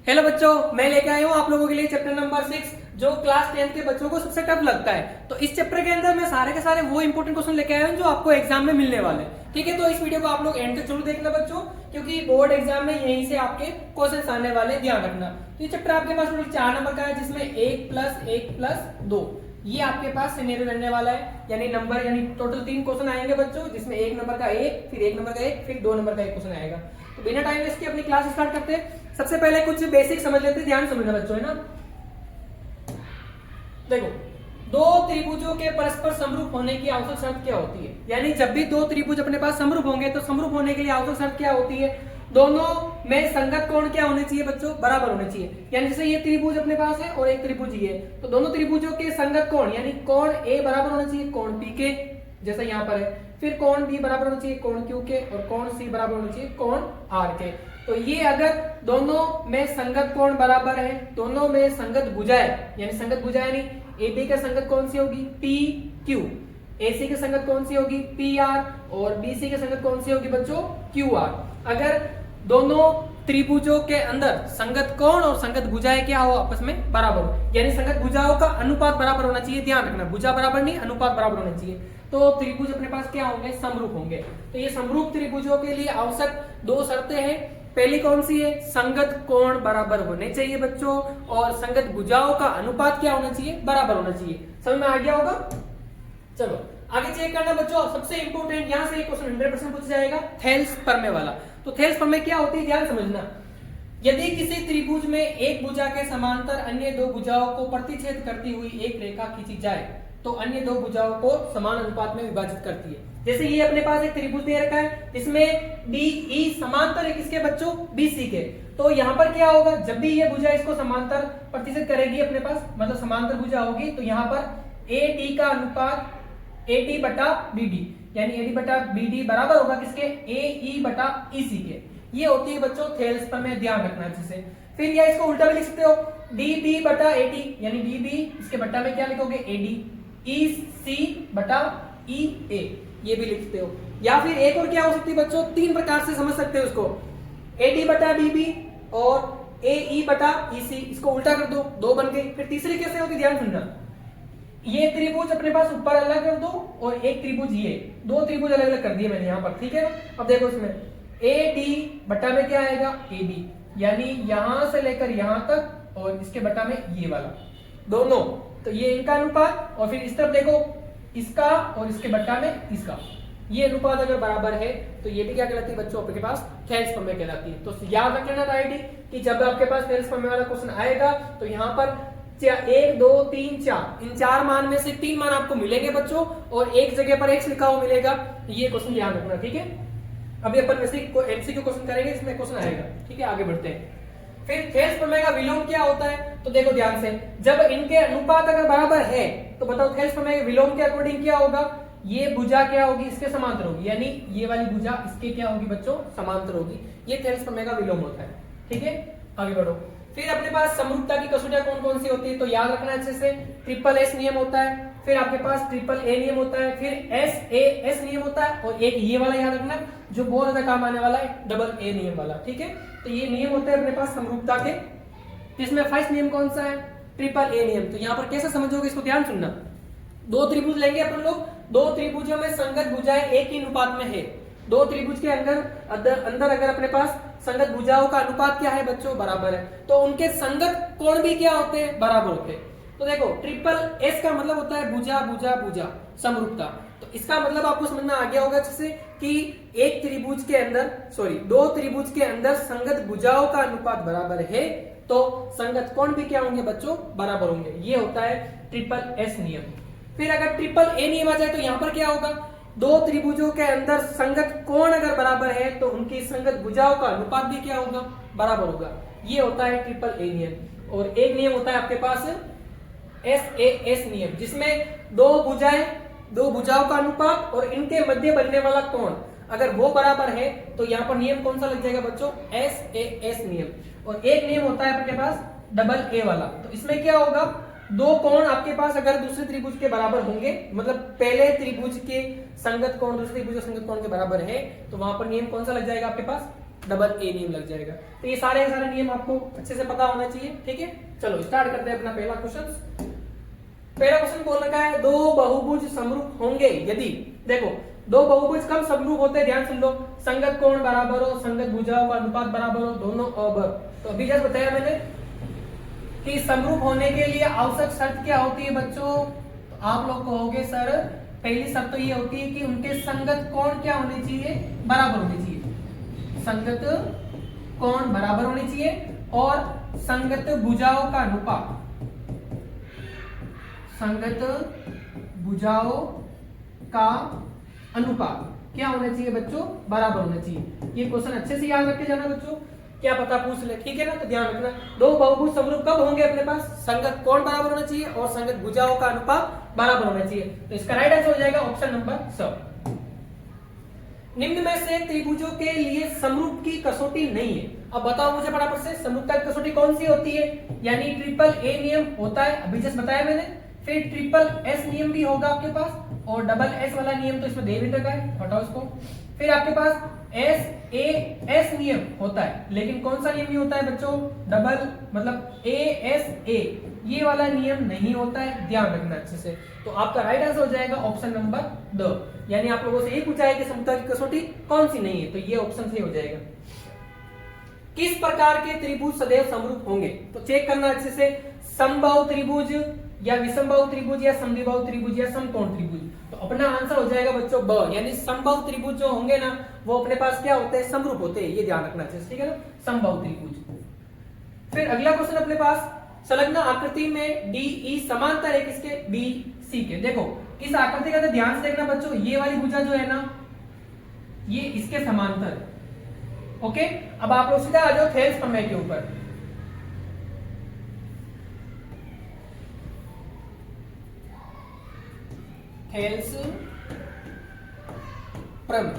Hello बच्चों, मैं लेके आया हूँ आप लोगों के लिए चैप्टर नंबर 6 जो क्लास 10 के बच्चों को सबसे टफ लगता है। तो इस चैप्टर के अंदर मैं सारे के सारे वो इंपोर्टेंट क्वेश्चन लेके आया हूँ जो आपको एग्जाम में मिलने वाले हैं। ठीक है, तो इस वीडियो को आप लोग एंड तक जरूर देखना बच्चों, क्योंकि बोर्ड एग्जाम में यहीं से आपके क्वेश्चन आने वाले, ध्यान रखना। तो ये चैप्टर आपके पास टोटल 4 नंबर का है, जिसमें 1+1+2 ये आपके पास सिनेरियो रहने वाला है, यानी नंबर, यानी टोटल 3 क्वेश्चन आएंगे बच्चों, जिसमें 1 नंबर का 1, फिर 1 नंबर का 1, फिर 2 नंबर का 1 क्वेश्चन आएगा। तो बिना टाइम वेस्ट के अपनी क्लास स्टार्ट करते हैं। सबसे पहले कुछ बेसिक समझ लेते हैं, ध्यान समझना बच्चों, है ना। देखो, दो त्रिभुजों के परस्पर समरूप होने की आवश्यक शर्त क्या होती है, यानी जब भी दो त्रिभुज अपने पास समरूप होंगे तो समरूप होने के लिए आवश्यक शर्त क्या होती है, दोनों में संगत कोण क्या होने चाहिए बच्चों, बराबर होने चाहिए। यानी जैसे ये त्रिभुज अपने पास है और एक त्रिभुज ये, तो दोनों त्रिभुजों के संगत कोण यानी कोण ए बराबर होना चाहिए कोण पी के, जैसा यहाँ पर है। फिर कोण बी बराबर होना चाहिए कोण क्यू के, और कोण सी बराबर होना चाहिए कोण आर के। तो ये अगर दोनों में संगत कोण बराबर है, दोनों में संगत भुजाएं, यानी संगत भुजाएं यानी ए बी का संगत कौन सी होगी, पी क्यू, AC की संगत कौन सी होगी, PR, और BC की संगत कौन सी होगी बच्चों, QR। अगर दोनों त्रिभुजों के अंदर संगत कोण और संगत भुजाएं क्या हो, आपस में बराबर हो, यानी संगत भुजाओं का अनुपात बराबर होना चाहिए, ध्यान रखना, भुजा बराबर नहीं, अनुपात बराबर होना चाहिए। तो त्रिभुज अपने पास क्या होंगे, समरूप होंगे। तो ये समरूप त्रिभुजों के लिए आवश्यक 2 शर्तें हैं। पहली कौन सी है, संगत कोण बराबर होने चाहिए बच्चों, और संगत भुजाओं का अनुपात क्या होना चाहिए, बराबर होना चाहिए। समझ में आ गया होगा। चलो आगे चेक करना बच्चों, सबसे इंपोर्टेंट यहाँ से एक क्वेश्चन 100% पूछा जाएगा, थेल्स प्रमेय वाला। तो थेल्स प्रमेय क्या होती है, ध्यान समझना। यदि किसी त्रिभुज में एक भुजा के समांतर अन्य 2 भुजाओं को प्रतिच्छेद करती हुई एक रेखा खींची जाए तो अन्य 2 भुजाओं को समान अनुपात में विभाजित करती है। जैसे ये अपने पास एक त्रिभुज दे रखा है, इसमें DE समांतर है किसके बच्चों, BC के। तो यहाँ पर क्या होगा, जब भी ये भुजा इसको समांतर प्रतिच्छेद करेगी अपने पास, मतलब समांतर भुजा होगी, तो यहाँ पर AD का अनुपात AD बटा BD, यानी AD बटा BD बराबर होगा किसके, AE बटा EC के। ये होती है बच्चों थेल्स प्रमेय, ध्यान रखना अच्छे से। फिर या इसको उल्टा भी लिख सकते हो, DB बटा AD, यानी DB इसके बट्टा में क्या लिखोगे, AD, EC बटा EA, ये भी लिख सकते हो। या फिर एक और क्या हो सकती है बच्चों, 3 प्रकार से समझ सकते हो इसको, AD बटा DB और AE बटा EC, इसको उल्टा कर दो, 2 बन गए। फिर तीसरी कैसे होती, ध्यान सुनना। ये त्रिभुज अपने पास ऊपर अलग कर दो, और एक त्रिभुज ये, 2 त्रिभुज अलग अलग कर दिए मैंने यहाँ पर, ठीक है। अब देखो इसमें AD बट्टा में क्या आएगा, AB, यानी यहां से लेकर यहां तक, और इसके बट्टा में ये वाला दोनों, तो ये इनका अनुपात। और फिर इस तरफ देखो, इसका और इसके बट्टा में इसका, ये अनुपात अगर बराबर है तो ये भी क्या कहलाती है बच्चों, आपके पास थेल्स प्रमेय कहलाती है। तो याद रख लेना राइट, कि जब आपके पास थेल्स प्रमेय वाला क्वेश्चन आएगा तो यहाँ पर 1 2 3 4, इन 4 मान में से 3 मान आपको मिलेंगे बच्चों, और एक जगह पर X लिखा हुआ मिलेगा। ये क्वेश्चन ध्यान रखना, ठीक है। अभी अपन MCQ क्वेश्चन करेंगे, इसमें क्वेश्चन आएगा, ठीक है। आगे बढ़ते हैं। फिर थेल्स प्रमेय का विलोम क्या होता है, तो देखो ध्यान से, जब इनके अनुपात अगर बराबर है तो बताओ थेल्स प्रमेय के विलोम के अकॉर्डिंग क्या होगा, ये भुजा क्या होगी, इसके समांतर होगी, यानी ये वाली भुजा इसके क्या होगी बच्चों, समांतर होगी। ये थेल्स प्रमेय का विलोम होता है, ठीक है। आगे बढ़ो। फिर अपने पास समरूपता की कसौटियां कौन कौन सी होती है, तो याद रखना अच्छे से, SSS नियम होता है, फिर आपके पास AAA नियम होता है, फिर SAS नियम होता है, और एक ये वाला याद रखना जो बहुत ज्यादा काम आने वाला है, AA नियम वाला, ठीक है। तो ये नियम होते हैं अपने पास समरूपता के। इसमें फर्स्ट नियम कौन सा है, AAA नियम। तो यहाँ पर कैसे समझोगे, इसको ध्यान सुनना। 2 त्रिभुज लेंगे अपन लोग, 2 त्रिभुजों में संगत भुजाएं एक ही अनुपात में है। 2 त्रिभुज के अंदर अगर अपने पास संगत भुजाओं का अनुपात क्या है बच्चों, बराबर है, तो उनके संगत कोण भी क्या होते हैं, बराबर होते हैं। तो देखो SSS का मतलब होता है भुजा भुजा भुजा, समरूपता। तो इसका मतलब आपको समझ में आ गया होगा जैसे कि एक त्रिभुज के अंदर, 2 त्रिभुज के अंदर संगत भुजाओं का अनुपात बराबर है तो संगत कोण भी क्या होंगे बच्चों, बराबर होंगे। ये होता है SSS नियम। फिर अगर AAA नियम आ जाए तो यहाँ पर क्या होगा, 2 त्रिभुजों के अंदर संगत कोण अगर बराबर है तो उनकी संगत भुजाओं का अनुपात भी क्या होगा, बराबर होगा। ये होता है AAA नियम। और एक नियम होता है आपके पास SAS नियम, जिसमें 2 भुजाओं का अनुपात और इनके मध्य बनने वाला कोण अगर वो बराबर है तो यहाँ पर नियम कौन सा लग जाएगा बच्चों, SAS नियम। और एक नियम होता है आपके पास AA वाला। तो इसमें क्या होगा, 2 कोण आपके पास अगर दूसरे त्रिभुज के बराबर होंगे, मतलब पहले त्रिभुज के संगत कोण दूसरे त्रिभुज के संगत कोण के बराबर है, तो वहां पर नियम कौन सा लग जाएगा आपके पास, डबल ए नियम लग जाएगा। तो ये सारे नियम आपको अच्छे से पता होना चाहिए, ठीक है। चलो स्टार्ट करते हैं अपना पहला क्वेश्चन। पहला क्वेश्चन बोल रखा है दो बहुभुज समरूप होंगे यदि, देखो दो बहुभुज कब समरूप होते हैं, ध्यान सुन लो, संगत कोण बराबर हो, संगत भुजाओं का अनुपात बराबर हो, दोनों अबर। तो अभी जस्ट बताया मैंने कि समरूप होने के लिए आवश्यक शर्त क्या होती है बच्चों। तो आप लोग कहोगे सर पहली शर्त तो ये होती है कि उनके संगत कोण क्या होने चाहिए, बराबर होने चाहिए, संगत कोण बराबर होने चाहिए, और संगत भुजाओं का अनुपात, संगत भुजाओं का अनुपात क्या होना चाहिए बच्चों, बराबर होना चाहिए। ये क्वेश्चन अच्छे से याद रख के जाना बच्चों, क्या पता पूछ ले, ठीक है ना। तो ध्यान रखना दो बहुभुज समरूप कब होंगे अपने पास, संगत कोण बराबर होना चाहिए और संगत भुजाओं का अनुपात बराबर होना चाहिए। तो इसका राइट आंसर हो जाएगा ऑप्शन नंबर स। निम्न में से त्रिभुजों के लिए समरूप की कसौटी नहीं है। अब बताओ मुझे फटाफट से, समरूपता की कसौटी कौन सी होती है, यानी ट्रिपल ए नियम होता है, अभी जस्ट बताया मैंने, फिर ट्रिपल एस नियम भी होगा आपके पास, और डबल एस वाला नियम तो इसमें दे भी रखा है, हटाओ इसको। फिर आपके पास एस ए एस नियम होता है, लेकिन कौन सा नियम नहीं होता है बच्चों, डबल मतलब ए एस ए, ये वाला नियम नहीं होता है, ध्यान रखना अच्छे से। तो आपका राइट आंसर हो जाएगा ऑप्शन नंबर द, यानी आप लोगों से ये पूछा है कि समरूपता की कसौटी कौन सी नहीं है, तो ये ऑप्शन सही हो जाएगा। किस प्रकार के त्रिभुज सदैव समरूप होंगे, तो चेक करना अच्छे से, समबाहु त्रिभुज या विषमबाहु त्रिभुज या समद्विबाहु त्रिभुज या समकोण त्रिभुज। तो अपना आंसर हो जाएगा बच्चों ब, यानी समबाहु त्रिभुज जो होंगे ना वो अपने पास क्या होते हैं, समरूप होते हैं, ये ध्यान रखना अच्छे से, ठीक है ना, समबाहु त्रिभुज। फिर अगला क्वेश्चन अपने पास, संलग्न आकृति में डी ई समांतर है किसके, बी सी के। देखो इस आकृति का तो ध्यान से देखना बच्चों, ये वाली भुजा जो है ना ये इसके समांतर है, ओके। अब आप लोग सीधा आ जाओ थेल्स प्रमेय के ऊपर। थेल्स प्रमेय,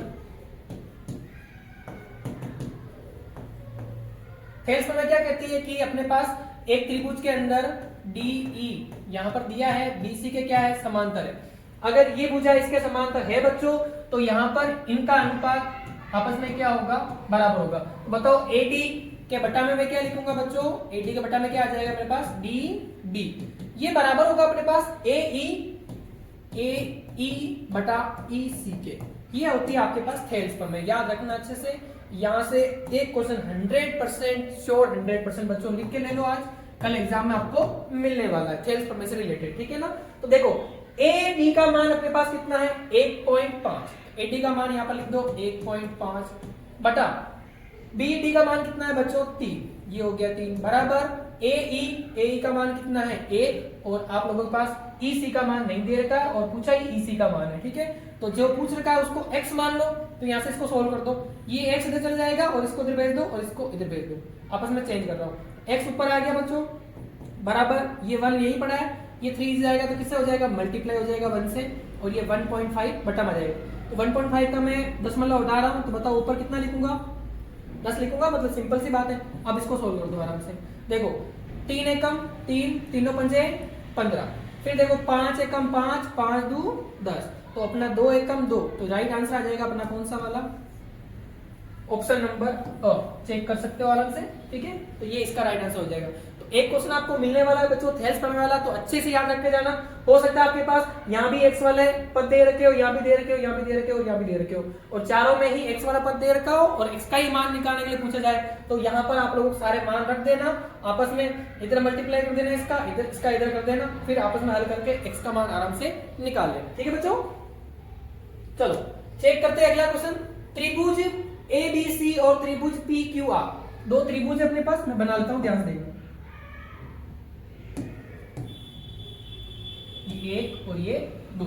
थेल्स प्रमेय क्या कहती है कि अपने पास एक त्रिभुज के अंदर डी ई यहां पर दिया है, बीसी के क्या है, समांतर है। अगर ये भुजा इसके समांतर है बच्चों, तो यहां पर इनका अनुपात आपस में क्या होगा, बराबर होगा। तो बताओ एडी के बटा में मैं क्या लिखूंगा बच्चों, एडी के बटा में क्या आ जाएगा मेरे पास, डी डी, ये बराबर होगा अपने पास ए ई बटा ई सी के। ये होती है आपके पास थेल्स प्रमेय, याद रखना अच्छे से। यहां से एक क्वेश्चन 100% श्योर, 100% बच्चों लिख के ले लो, आज कल एग्जाम में आपको मिलने वाला है थेल्स प्रमेय से रिलेटेड, ठीक है ना। तो देखो ए डी का मान अपने पास कितना है, 1.5, ए डी का मान यहां पर लिख दो 1.5 बटा बी डी का मान कितना है बच्चों, 3, ये हो गया 3 बराबर ए ई का मान कितना है 1, और आप लोगों के पास ई सी का मान नहीं दे रखा है और पूछा ही ई सी का मान है, ठीक है। तो जो पूछ रखा है उसको x मान लो, तो यहां से इसको सोल्व कर दो, ये x इधर चला जाएगा और इसको इधर भेज दो और इसको इधर भेज दो, आपस में चेंज कर रहा हूं, x ऊपर आ गया बच्चों बराबर, ये 1 यही पड़ा है, ये 3 जाएगा तो किससे हो जाएगा, मल्टीप्लाई हो जाएगा 1 से, और ये 1.5 बटा में जाएगा। तो 1.5 का मैं दशमलव हटा रहा हूं, तो बताओ ऊपर कितना लिखूंगा, 10 लिखूंगा, मतलब सिंपल सी बात है। अब इसको सोल्व कर दो आराम से, देखो 3 एकम 3, 3 पंजे 15, फिर देखो 5 एकम 5, 5 2 10, तो अपना 2 एकम 2, तो राइट आंसर आ जाएगा अपना कौन सा वाला, ऑप्शन नंबर अ, चेक कर सकते हो आराम से, ठीक है। तो ये इसका राइट आंसर हो जाएगा। तो एक क्वेश्चन आपको मिलने वाला है बच्चों थेल्स प्रमेय वाला, तो अच्छे से याद रख के जाना। हो सकता है आपके पास यहाँ भी x वाले पद दे रखे हो, यहाँ भी दे रखे हो, यहाँ भी दे रखे हो, यहाँ भी दे रखे हो, और चारों में ही x वाला पद दे रखा हो और x का ही मान निकालने के लिए पूछा जाए, तो यहाँ पर आप लोग सारे मान रख देना, आपस में इधर मल्टीप्लाई कर देना, इसका इधर कर देना, फिर आपस में हल करके x का मान आराम से निकाल लेना, ठीक है बच्चों। चलो चेक करते हैं अगला क्वेश्चन, त्रिभुज ABC और त्रिभुज PQR, दो त्रिभुज अपने पास, मैं बना लेता हूं, ध्यान से देखना, ये 1 और ये 2।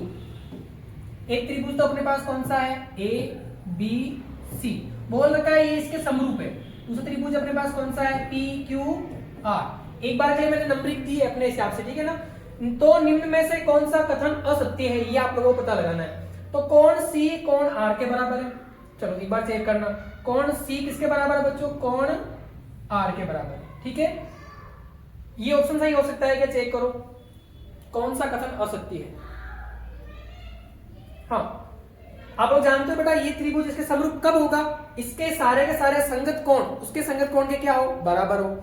एक त्रिभुज तो अपने पास कौन सा है, ABC, बोल रखा है ये इसके समरूप है। दूसरा त्रिभुज अपने पास कौन सा है, PQR। एक बार के लिए मैंने नंबरिंग दी है अपने हिसाब से, ठीक है ना। तो निम्न में से कौन सा कथन असत्य है, ये आप लोगों को पता लगाना है। तो कोण C कोण R के बराबर है, चलो एक बार चेक करना, कोण C किसके बराबर है बच्चों, कोण R के बराबर, ठीक है। ये ऑप्शन सही हो सकता है क्या, चेक करो कौन सा कथन असत्य है। हाँ आप लोग जानते हो बेटा ये त्रिभुज इसके समरूप कब होगा, इसके सारे के सारे संगत कोण उसके संगत कोण के क्या हो, बराबर हो,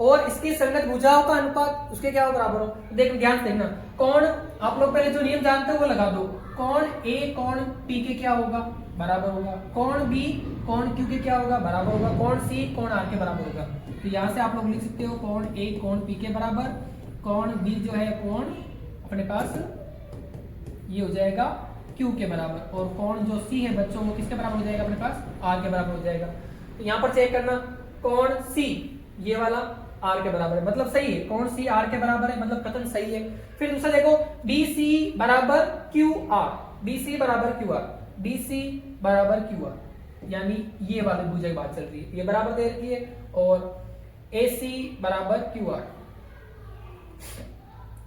और इसकी संगत भुजाओं का अनुपात उसके क्या हो, बराबर हो। देख ध्यान से देखना, कोण आप लोग पहले जो नियम जानते हो वो लगा दो। कोण ए कोण पी के क्या होगा, बराबर होगा। कोण बी कोण क्यू के क्या होगा, बराबर होगा। कोण सी कोण आर के बराबर होगा। तो यहां से आप लोग लिख सकते हो कोण ए कोण पी के बराबर, कोण बी जो है कोण अपने पास ये हो जाएगा क्यू के बराबर, और कोण जो सी है बच्चों वो किसके बराबर हो जाएगा, अपने पास आर के बराबर हो जाएगा। तो यहाँ पर चेक करना, कोण सी ये वाला आर के बराबर है, मतलब सही है। कोण सी आर के बराबर है, मतलब कथन सही है। फिर दूसरा देखो, बी सी बराबर क्यू आर, बी सी बराबर क्यू आर, बी सी बराबर क्यू आर, यानी ये वाली भुजा की बात चल रही है, ये बराबर दे रखी है। और ए सी बराबर क्यू आर,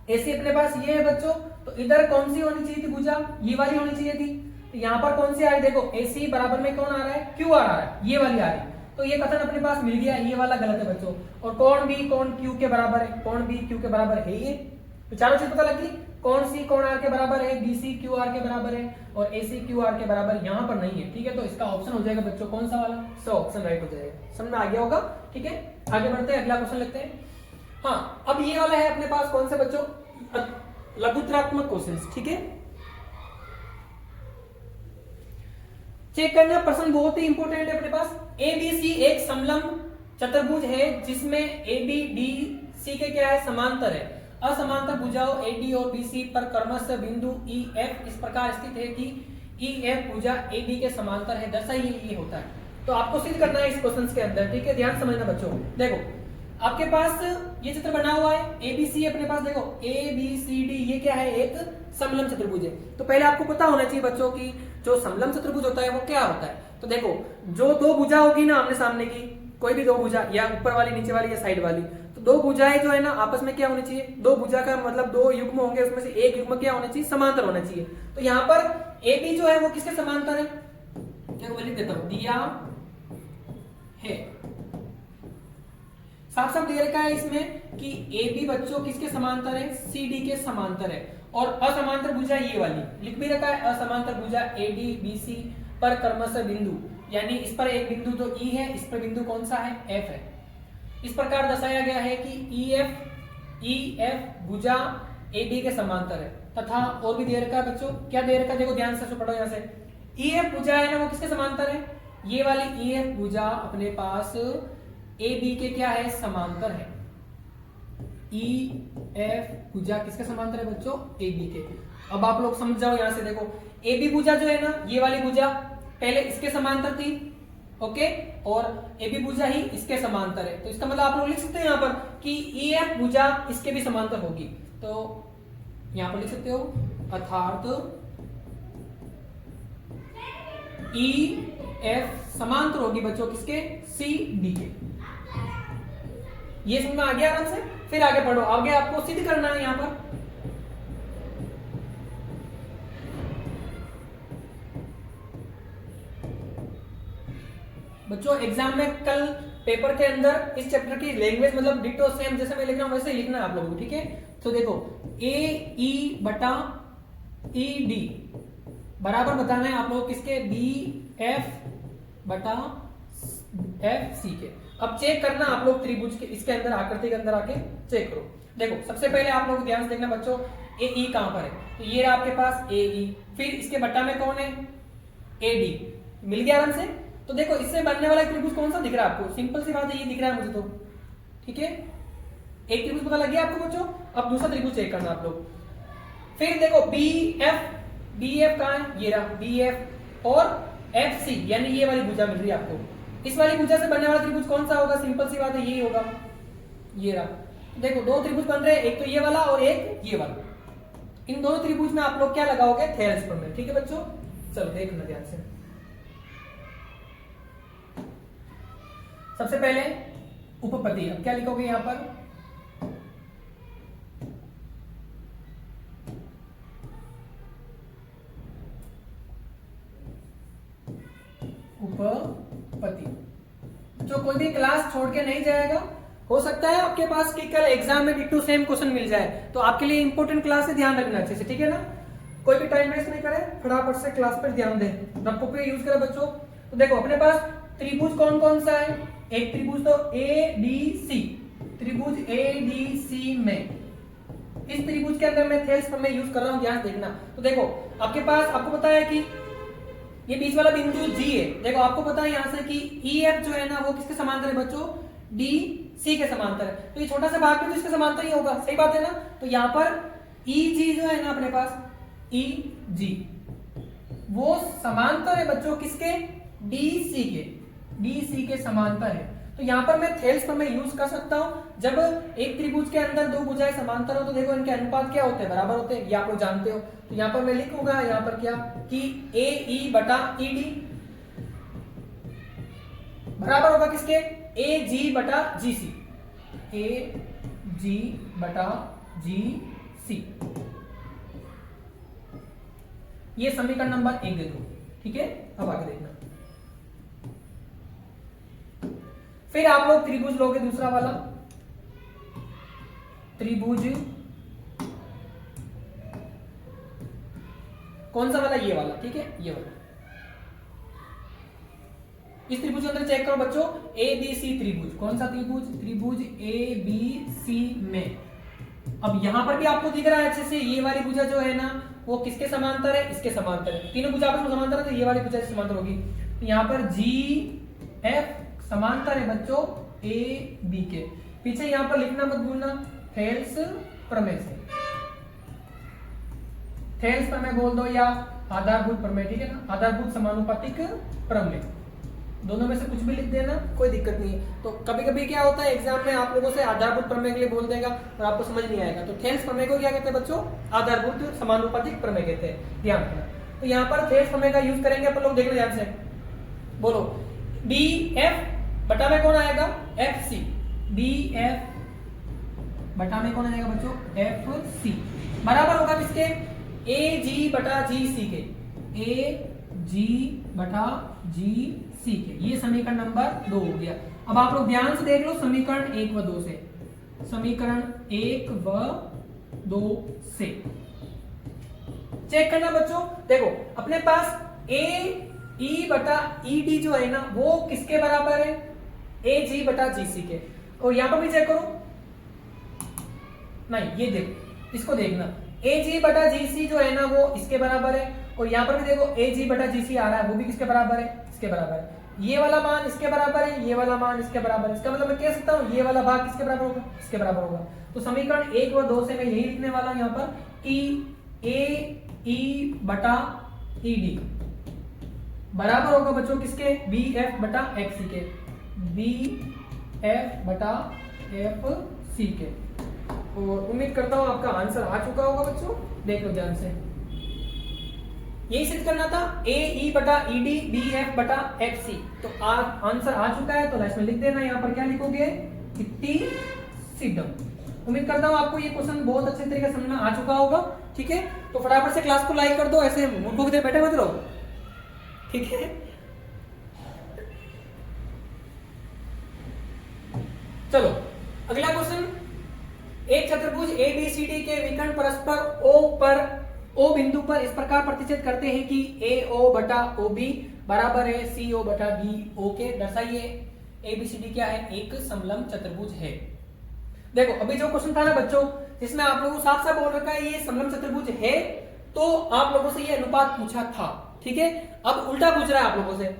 ए सी अपने पास ये है बच्चों, तो इधर कौन सी होनी चाहिए थी भुजा, ये वाली होनी चाहिए थी। तो यहाँ पर कौन सी आ रही, देखो ए सी बराबर में कौन आ रहा है, क्यू आर आ रहा है, ये वाली आ रही है। तो ये कथन अपने पास मिल गया, ये वाला गलत है बच्चों। और कोण बी कोण क्यू के बराबर है, कोण बी क्यू के बराबर है ये, तो चारों चीज पता लगी। कोण सी कोण आर के बराबर है, बी सी क्यू आर के बराबर है, और ए सी क्यू आर के बराबर यहाँ पर नहीं है, ठीक है। तो इसका ऑप्शन हो जाएगा बच्चों कौन सा वाला, सो ऑप्शन राइट हो जाएगा। समझ में आ गया होगा, ठीक है। आगे बढ़ते हैं, अगला क्वेश्चन लेते हैं। हाँ, अब ये वाला है अपने पास कौन से बच्चों, लघुत्रात्मक क्वेश्चन, ठीक है। चेक करना, प्रश्न बहुत ही इंपॉर्टेंट है अपने पास। ए बी सी एक समलंब चतुर्भुज है जिसमें ए बी डी सी के क्या है, समांतर है। असमांतर भुजाओं ए डी और बी सी पर क्रमशः बिंदु ई एफ इस प्रकार स्थित है कि ई एफ भुजा ए बी के समांतर है, दर्शाइए ये होता है। तो आपको सिद्ध करना है इस क्वेश्चन के अंदर, ठीक है। ध्यान समझना बच्चों, देखो आपके पास ये चित्र बना हुआ है, ए बी सी अपने पास, देखो ए बी सी डी ये क्या है, एक समलंब चतुर्भुज है। तो पहले आपको पता होना चाहिए बच्चों की जो समलंब चतुर्भुज होता है वो क्या होता है। तो देखो जो दो भुजा होगी ना आमने सामने की, कोई भी दो भुजा, या ऊपर वाली नीचे वाली या साइड वाली, तो दो भुजाएं जो है ना आपस में क्या होनी चाहिए, दो भुजा का मतलब दो युग्म होंगे, उसमें से एक युग्म क्या होना चाहिए, समांतर होना चाहिए। तो यहाँ पर ए बी जो है वो किसके समांतर है, देखो मैं लिख देता हूं, दिया है, साफ साफ दे रखा है इसमें कि ए बी बच्चों किसके समांतर है, सी डी के समांतर है। और असमांतर भुजा ये वाली लिख भी रखा है, असमांतर भुजा ए डी बी सी पर क्रमशः बिंदु, यानी इस पर एक बिंदु तो ई है, इस पर बिंदु कौन सा है, एफ है। इस प्रकार दर्शाया गया है कि ई एफ भुजा ए बी के समांतर है, तथा और भी दे रखा है बच्चों, क्या दे रखा है, देखो ध्यान से पढ़ो यहाँ से। ई एफ भुजा है ना वो किसके समांतर है, ये वाली ई एफ भुजा अपने पास ए बी के क्या है, समांतर है। ई एफ भुजा किसके समांतर है बच्चों, ए बी के। अब आप लोग समझ जाओ, यहां से देखो ए बी भुजा जो है ना, ये वाली भुजा पहले इसके समांतर थी, ओके, और ए बी भुजा ही itके समांतर है। तो इसका मतलब आप लोग लिख सकते हैं यहाँ पर कि ई एफ भुजा इसके भी समांतर होगी। तो यहां पर लिख सकते हो, अर्थात ई एफ समांतर होगी बच्चों किसके, सी डी के। ये समझ में आ गया आराम से। फिर आगे पढ़ो, आगे आपको सिद्ध करना है यहां पर। बच्चों एग्जाम में कल पेपर के अंदर इस चैप्टर की लैंग्वेज मतलब डिट्टो सेम जैसे मैं लिख रहा हूं वैसे ही लिखना है आप लोगों को, ठीक है। तो देखो ए ई बटा ई डी बराबर बताना है आप लोग किसके, बी एफ बटा एफ सी के। अब चेक करना आप लोग त्रिभुज के इसके अंदर आकृति के अंदर आके चेक करो। देखो सबसे पहले आप लोग ध्यान से देखना बच्चों, ए ई कहां पर है, तो ये रहा आपके पास ए ई, फिर इसके बट्टा में कौन है, ए डी, मिल गया आराम से। तो देखो इससे बनने वाला त्रिभुज कौन सा दिख रहा है आपको, सिंपल सी बात है, ये दिख रहा है मुझे तो, ठीक है। एक त्रिभुज पता लग गया आपको बच्चों। अब दूसरा त्रिभुज चेक करना आप लोग। फिर देखो बी एफ कहां है, ये रहा बी एफ, और एफ सी यानी ये वाली भुजा मिल रही है आपको। इस वाली भुजा से बनने वाला त्रिभुज कौन सा होगा, सिंपल सी बात है यही होगा, ये रहा। देखो दो त्रिभुज बन रहे हैं, एक तो ये वाला और एक ये वाला। इन दोनों त्रिभुज में आप लोग क्या लगाओगे, थेरस प्रमेय, ठीक है बच्चों। चलो देखना ध्यान से। सबसे पहले उपपत्ति, अब क्या लिखोगे यहां पर, उपपत्ति। जो कोई भी क्लास छोड़ के नहीं जाएगा, हो सकता है आपके पास कि कल एग्जाम में डिट्टो सेम क्वेश्चन मिल जाए, तो आपके लिए इंपॉर्टेंट क्लास है, ध्यान रखना अच्छे से, ठीक है ना। कोई भी टाइम वेस्ट नहीं करे, फटाफट से क्लास पर ध्यान दें, रप्पो पे यूज करें बच्चों। तो देखो अपने पास त्रिभुज कौन कौन सा है? एक त्रिभुज तो ए डी सी, त्रिभुज ए डी सी में, इस त्रिभुज के अंदर मैं थेल्स प्रमेय यूज कर रहा हूं, ध्यान देखना। तो देखो आपके पास, आपको पता है कि ये बीच वाला बिंदु G है। देखो आपको पता है यहां से कि EF जो है ना वो किसके समांतर है बच्चों? DC के समांतर है। तो ये छोटा सा भाग भी तो इसके समांतर ही होगा, सही बात है ना? तो यहाँ पर EG जो है ना अपने पास, EG वो समांतर है बच्चों किसके? DC के, DC के समांतर है। तो यहाँ पर मैं थेल्स प्रमेय यूज कर सकता हूं। जब एक त्रिभुज के अंदर दो भुजाएं समांतर हो तो देखो इनके अनुपात क्या होते हैं? बराबर होते हैं, ये आप लोग जानते हो। तो यहाँ पर मैं लिखूंगा यहाँ पर क्या कि AE बटा ED बराबर होगा किसके? AG बटा GC, AG बटा GC। ये समीकरण नंबर 1 दे दो, ठीक है? अब आगे देखना। फिर आप लोग त्रिभुज लोगे दूसरा वाला, त्रिभुज कौन सा वाला? ये वाला, ठीक है? ये वाला। इस त्रिभुज के अंदर चेक करो बच्चों, ABC त्रिभुज, कौन सा त्रिभुज? त्रिभुज ABC में। अब यहां पर भी आपको दिख रहा है अच्छे से, ये वाली भुजा जो है ना वो किसके समांतर है? इसके समांतर है। तीनों भुजा आपस में समांतर है तो ये वाली भुजा समांतर होगी। तो यहां पर GF समांतर है बच्चों AB के। पीछे यहां पर लिखना मत भूलना, थेल्स प्रमेय से। थेल्स प्रमेय बोल दो या आधारभूत प्रमेय, ठीक है ना? आधारभूत समानुपातिक प्रमेय, दोनों में से कुछ भी लिख देना, कोई दिक्कत नहीं है। तो कभी कभी क्या होता है एग्जाम में आप लोगों से आधारभूत प्रमेय के लिए बोल देगा और आपको समझ नहीं आएगा। तो थेल्स प्रमेय को क्या कहते हैं बच्चों? आधारभूत समानुपातिक प्रमेय कहते हैं, ध्यान रखना। तो यहाँ पर थेल्स प्रमेय का यूज करेंगे अपन लोग, देखना ध्यान से, बोलो BF बटा में कौन आएगा? FC। BF बटा में कौन आएगा बच्चों? FC बराबर होगा किसके? AG बटा GC के, AG बटा GC के। ये समीकरण नंबर 2 हो गया। अब आप लोग ध्यान से देख लो समीकरण 1 व 2 से, समीकरण 1 व 2 से चेक करना बच्चों। देखो अपने पास AE बटा ED जो है ना वो किसके बराबर है? AG बटा GC के। और यहां पर भी चेक करो, नहीं ये देखो, इसको देखना, AG बटा GC जो है ना वो इसके बराबर है। और यहां पर भी देखो AG बटा GC आ रहा है, वो भी किसके बराबर है? इसके बराबर है। ये वाला मान इसके बराबर है, ये वाला मान इसके बराबर है। इसका मतलब मैं कह सकता हूं ये वाला भाग किसके बराबर होगा? इसके बराबर होगा। तो समीकरण 1 व 2 से मैं यही लिखने वाला हूं यहाँ पर कि AE बटा ED बराबर होगा बच्चों किसके? BF बटा FC के, BF बटा FC के। और उम्मीद करता हूं आपका आंसर आ चुका होगा बच्चों, देख लो ध्यान से। यही सिद्ध करना था, AE बटा ED BF बटा FC। तो आंसर आ चुका है तो लास्ट में लिख देना, यहाँ पर क्या लिखोगे? इति सिद्धम। उम्मीद करता हूं आपको ये क्वेश्चन बहुत अच्छे तरीके से समझ में आ चुका होगा, ठीक है? तो फटाफट से क्लास को लाइक कर दो, ऐसे मूर्खों की तरह बैठे मत रहो, ठीक है? चलो अगला क्वेश्चन, एक चतुर्भुज ABCD के विकर्ण परस्पर O बिंदु पर इस प्रकार प्रतिच्छेद करते हैं कि AO बटा OB बराबर है CO बटा BO के। दर्शाइए ABCD क्या है? एक समलंब चतुर्भुज है। देखो अभी जो क्वेश्चन था ना बच्चों, जिसमें आप लोगों को साफ साफ बोल रखा है ये समलंब चतुर्भुज है, तो आप लोगों से ये अनुपात पूछा था, ठीक है? अब उल्टा पूछ रहा है आप लोगों से,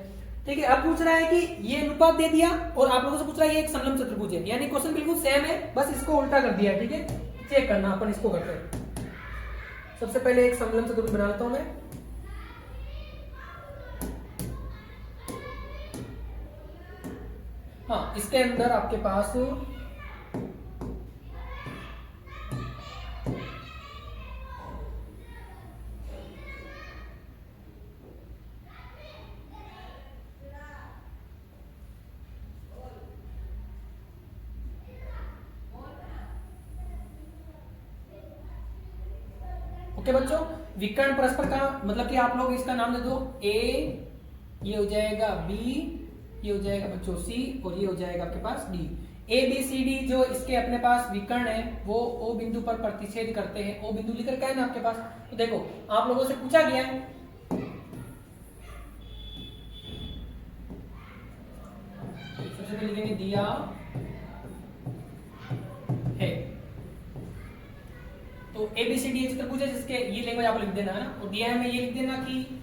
ठीक है? अब पूछ रहा है कि ये अनुपात दे दिया और आप लोगों से पूछ रहा है ये एक समलंब चतुर्भुज है, यानी क्वेश्चन बिल्कुल सेम है, बस इसको उल्टा कर दिया, ठीक है? चेक करना, अपन इसको करते हैं। सबसे पहले एक समलंब चतुर्भुज बना लेता हूं मैं। हाँ, इसके अंदर आपके पास ओके बच्चों, विकर्ण परस्पर का मतलब कि आप लोग इसका नाम दे दो A, ये हो जाएगा B, ये हो जाएगा बच्चों C और ये हो जाएगा आपके पास D। ABCD जो इसके अपने पास विकर्ण है वो O बिंदु पर प्रतिच्छेद करते हैं। O बिंदु लिख रखा है ना आपके पास। तो देखो आप लोगों से पूछा गया है जगह लिखेंगे दिया है। तो ABCD एक चतुर्भुज है जिसके ये लैंग्वेज आप लिख देना है ना, और दिया है मैं ये लिख देना कि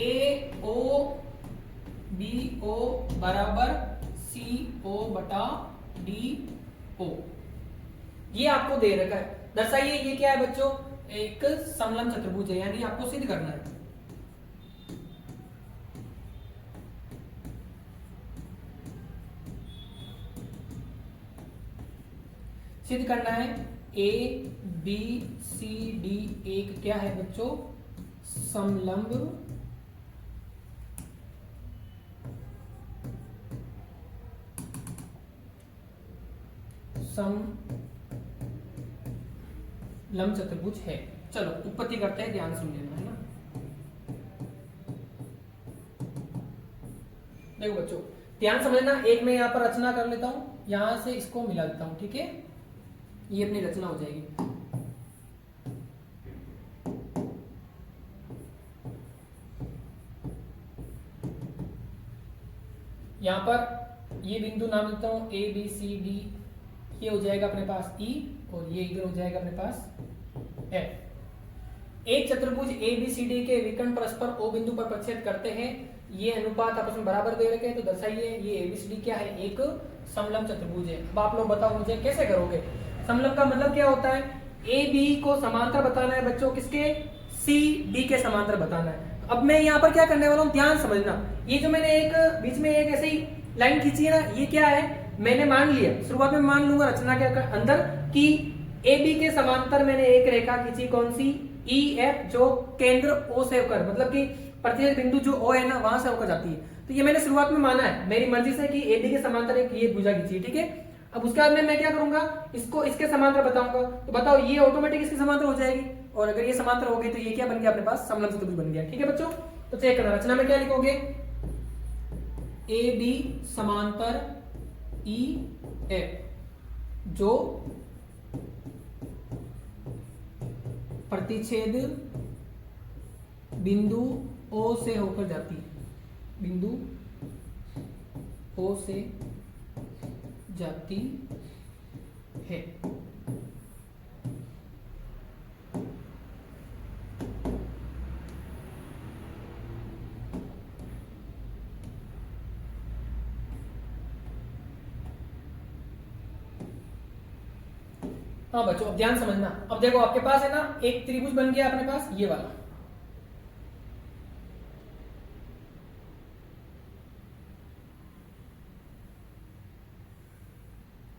AOBO बराबर CO/DO। ये आपको दे रखा है। दर्शाइए ये क्या है बच्चों, एक समलंब चतुर्भुज है, यानी आपको सिद्ध करना है। सिद्ध करना है ABCD एक क्या है बच्चों, समलंब समलंब चतुर्भुज है। चलो उत्पत्ति करते हैं, ध्यान सुन लेना है ना। देखो बच्चों ध्यान समझना, एक मैं यहाँ पर रचना कर लेता हूं, यहां से इसको मिला देता हूं, ठीक है, ये अपनी रचना हो जाएगी। यहां पर ये बिंदु नाम देता हूं ABCD, ये हो जाएगा अपने पास E, और ये इधर हो जाएगा अपने पास F। एक चतुर्भुज ABCD के विकर्ण परस्पर O बिंदु पर प्रतिच्छेद करते हैं, ये अनुपात आपस में बराबर दे रखे हैं, तो दर्शाइए ये ABCD क्या है, एक समलंब चतुर्भुज है। अब आप लोग बताओ मुझे कैसे करोगे। समलंब का मतलब क्या होता है, AB को समांतर बताना है बच्चों, किसके, CD के समांतर बताना है। अब मैं यहाँ पर क्या करने वाला हूँ, ध्यान समझना। ये जो मैंने एक बीच में एक ऐसी लाइन खींची है ना, ये क्या है, मैंने मान लिया, शुरुआत में मान लूंगा रचना के अंदर कि AB के समांतर मैंने एक रेखा खींची, कौन सी, EF, जो केंद्र O से होकर, मतलब कि प्रतिच्छेद बिंदु जो O है ना वहां से होकर जाती है। तो ये मैंने शुरुआत में माना है मेरी मर्जी से कि AB के समांतर एक ये भुजा खींची, ठीक है। अब उसके बाद में मैं क्या करूंगा, इसको इसके समांतर बताऊंगा, तो बताओ ये ऑटोमेटिक इसके समांतर हो जाएगी, और अगर ये समांतर हो गई तो ये क्या बन गया अपने पास, समलंब चतुर्भुज बन गया, ठीक है बच्चों। तो चेक करना, रचना में क्या लिखोगे, AB समांतर EF जो प्रतिच्छेद बिंदु O से होकर जाती है, बिंदु O से जाती है। हाँ बच्चों अब ध्यान समझना। अब देखो आपके पास है ना एक त्रिभुज बन गया अपने पास, ये वाला,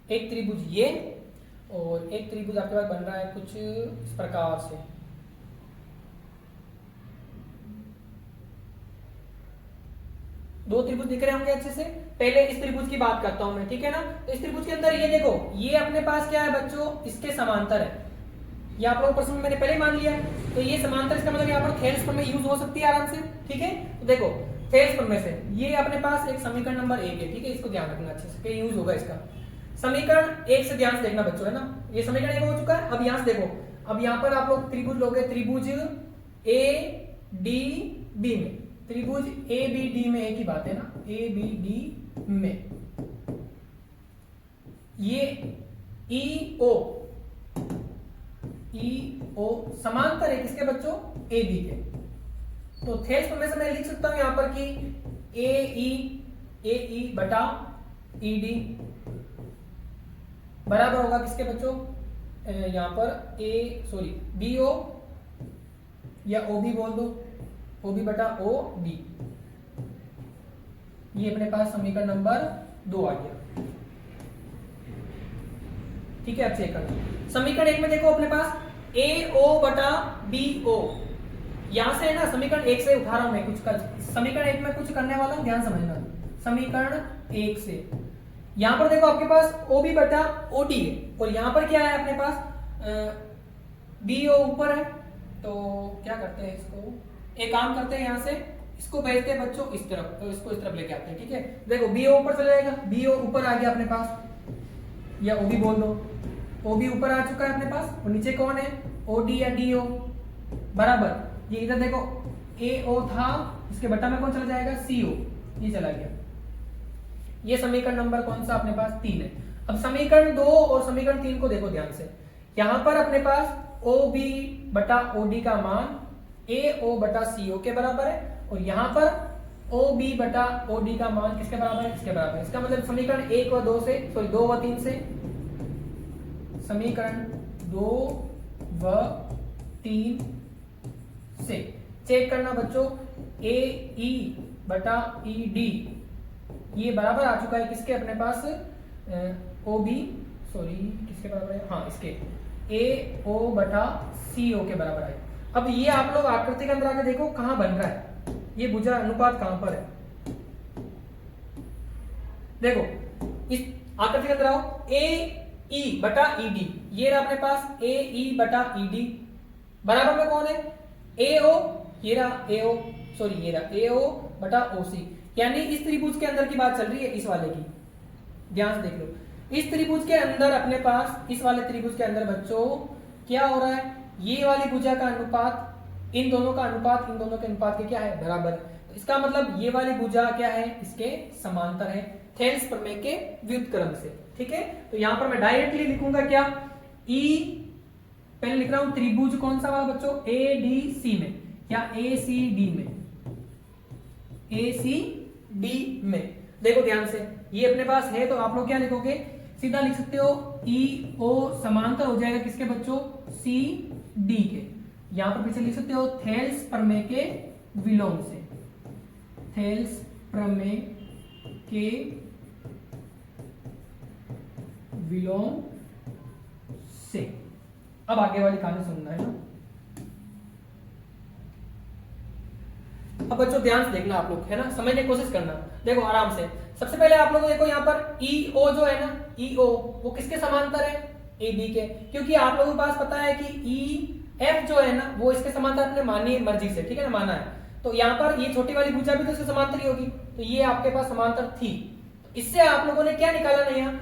एक त्रिभुज ये, और एक त्रिभुज आपके पास बन रहा है कुछ इस प्रकार से। दो त्रिभुज दिख रहे होंगे अच्छे से। पहले इस त्रिभुज की बात करता हूं मैं, ठीक है ना। तो इस त्रिभुज के अंदर ये देखो, ये अपने पास क्या है बच्चों, इसके समांतर है। ये आप लोगों प्रश्न में मैंने पहले मान लिया है। तो ये समांतर, इसका मतलब यहाँ पर थेल्स प्रमेय यूज हो सकती है आराम से, ठीक है। तो देखो थेल्स प्रमेय से ये अपने पास एक समीकरण नंबर 1 है, ठीक है, इसको ध्यान रखना अच्छे से, यूज होगा इसका। समीकरण 1 से ध्यान से देखना बच्चों, है ना। ये समीकरण 1 हो चुका है। अब यहां से देखो, अब यहाँ पर आप लोग त्रिभुज लोगे, त्रिभुज ADB में, त्रिभुज ABD में एक ही बात है ना, ABD में ये EO समांतर है किसके बच्चों, AB के। तो थेल्स प्रमेय से मैं लिख सकता हूं यहां पर कि AE बटा ED बराबर होगा किसके बच्चों, यहां पर BO या OB बोल दो, OB बटा OB। ये अपने पास समीकरण नंबर 2 आ गया, ठीक है। अब चेक करना समीकरण 1 में, देखो अपने पास AO बटा BO, यहां से है ना समीकरण 1 से उठा रहा हूं मैं कुछ कर, समीकरण 1 में कुछ करने वाला हूं, ध्यान समझना। समीकरण 1 से यहां पर देखो आपके पास OB बटा OD है, और यहां पर क्या है अपने पास BO ऊपर है। तो क्या करते हैं, इसको एक काम करते हैं, यहां से इसको भेजते हैं बच्चों इस तरफ, तो इसको इस तरफ लेके आते हैं, ठीक है। देखो BO ऊपर चला जाएगा, BO ऊपर आ गया अपने पास, या OB बोल दो, OB ऊपर आ चुका है अपने पास, और नीचे कौन है, OD या DO बराबर। ये इधर देखो AO था, इसके बटा में कौन चला जाएगा, CO, ये चला गया। ये समीकरण नंबर कौन सा अपने पास 3 है। अब समीकरण 2 और समीकरण 3 को देखो ध्यान से। यहां पर अपने पास OB बटा OD का मान AO बटा CO के बराबर है, और यहां पर OB बटा OD का मान किसके बराबर है, इसके बराबर है। इसका मतलब समीकरण 1 व 2 से, सॉरी 2 व 3 से, समीकरण 2 व 3 से चेक करना बच्चों, AE बटा ED ये बराबर आ चुका है किसके अपने पास, OB, सॉरी किसके बराबर है, हाँ इसके AO बटा CO के बराबर है। अब ये आप लोग आकृति के अंदर आके देखो कहां बन रहा है, ये भुजा अनुपात कहां पर है। देखो इस आकृति के अंदर आओ, AE बटा ED, ये रहा अपने पास AE बटा ED, बराबर में कौन है, AO, ये रहा AO, सॉरी ये रहा AO बटा OC। यानी इस त्रिभुज के अंदर की बात चल रही है, इस वाले की, ध्यान से देख लो। इस त्रिभुज के अंदर अपने पास, इस वाले त्रिभुज के अंदर बच्चों क्या हो रहा है, ये वाली भुजा का अनुपात इन दोनों का अनुपात इन दोनों के अनुपात के क्या है, बराबर है। तो इसका मतलब ये वाली भुजा क्या है, इसके समांतर है, थेल्स प्रमेय के व्युत्क्रम से। ठीक है, तो यहां पर मैं डायरेक्टली लिखूंगा क्या, E, पहले लिख रहा हूं त्रिभुज कौन सा वाला बच्चों, ADC में या ACD में, ACD में। देखो ध्यान से, ये अपने पास है तो आप लोग क्या लिखोगे, सीधा लिख सकते हो EO समांतर हो जाएगा किसके बच्चों, CD के। यहां पर पीछे लिख सकते हो थेल्स प्रमेय के विलोम से, थेल्स प्रमेय के विलोम से। अब आगे वाली कहानी सुनना है ना। अब बच्चों ध्यान से देखना आप लोग, है ना, समझने की कोशिश करना। देखो आराम से, सबसे पहले आप लोग देखो यहाँ पर EO जो है ना, EO वो किसके समांतर है, AB के, क्योंकि आप लोगों के पास पता है कि EF जो है ना वो इसके समांतर अपने मानी मर्जी से, ठीक है ना, माना है। तो यहाँ पर ये छोटी वाली भुजा भी तो इसके समांतर ही होगी, तो ये आपके पास समांतर थी। इससे आप लोगों ने क्या निकाला नया,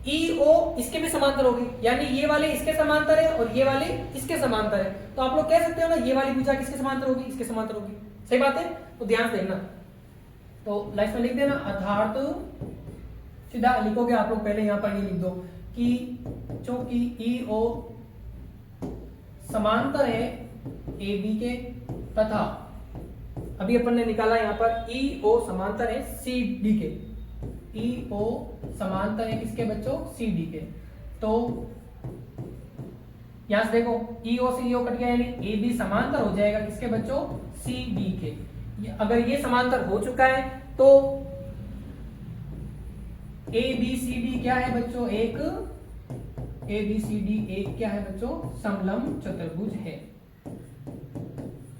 EO इसके भी समांतर होगी, यानी ये वाली इसके समांतर है और ये वाली इसके समांतर है। तो आप लोग कह सकते हो ना ये वाली भुजा किसके समांतर होगी, इसके समांतर होगी। सही बात है, तो ध्यान से देखना। तो लाइफ में लिख देना अर्थात, सीधा लिखोगे आप लोग, पहले यहां पर ये लिख दो कि चूंकि EO समांतर है AB के, तथा अभी अपन ने निकाला यहां पर EO समांतर है CD के, EO समांतर है किसके बच्चों, CD के। तो यहां से देखो EO से EO कट गया, यानी AB समांतर हो जाएगा किसके बच्चों, CD के। अगर ये समांतर हो चुका है तो ABCD क्या है बच्चों, एक ABCD एक क्या है बच्चों, समलंब चतुर्भुज है।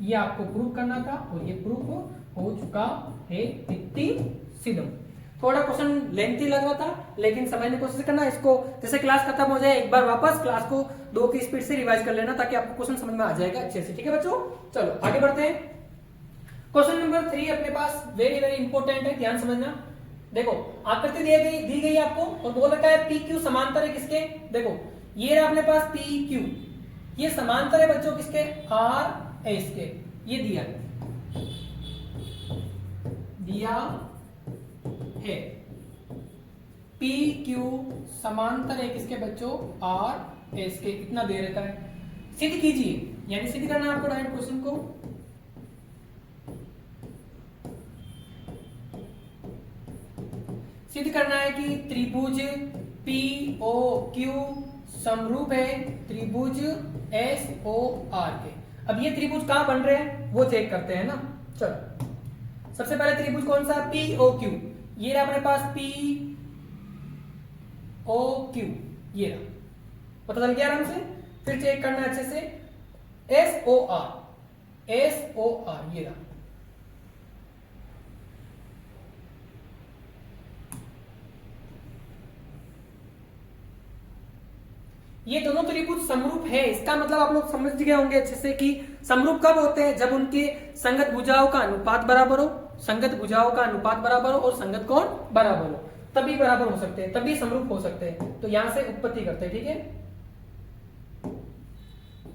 ये आपको प्रूव करना था और ये प्रूफ हो चुका है इतनी सिद्धम। थोड़ा क्वेश्चन लेंथी लग रहा था, लेकिन समझने की कोशिश करना इसको। जैसे क्लास खत्म हो जाए एक बार वापस क्लास को 2 की स्पीड से रिवाइज कर लेना, ताकि आपको क्वेश्चन समझ में आ जाएगा अच्छे से। ठीक है बच्चों, चलो आगे बढ़ते हैं। क्वेश्चन नंबर 3 अपने पास वेरी वेरी इंपॉर्टेंट है, ध्यान समझना। देखो आकृति दी गई आपको और बोल रखा है PQ समांतर है किसके, देखो ये रहा अपने पास PQ, ये समांतर है बच्चों किसके, RS के। ये दिया है PQ समांतर है किसके बच्चों, RS के। इतना दे रखा है, सिद्ध कीजिए, यानी सिद्ध करना है आपको डायरेक्ट क्वेश्चन को। सिद्ध करना है कि त्रिभुज POQ समरूप है त्रिभुज SOR के। अब ये त्रिभुज कहां बन रहे हैं वो चेक करते हैं ना। चलो सबसे पहले त्रिभुज कौन सा, POQ, ये रहा अपने पास POQ, ये रहा, पता चल गया आराम से। फिर चेक करना अच्छे से SOR, ये रहा, ये दोनों त्रिभुज समरूप है। इसका मतलब आप लोग समझ गए होंगे अच्छे से कि समरूप कब होते हैं, जब उनके संगत भुजाओं का अनुपात बराबर हो, संगत भुजाओं का अनुपात बराबर हो और संगत कोण बराबर हो, तभी बराबर हो सकते हैं, तभी समरूप हो सकते हैं। तो यहां से उत्पत्ति करते हैं, ठीक है,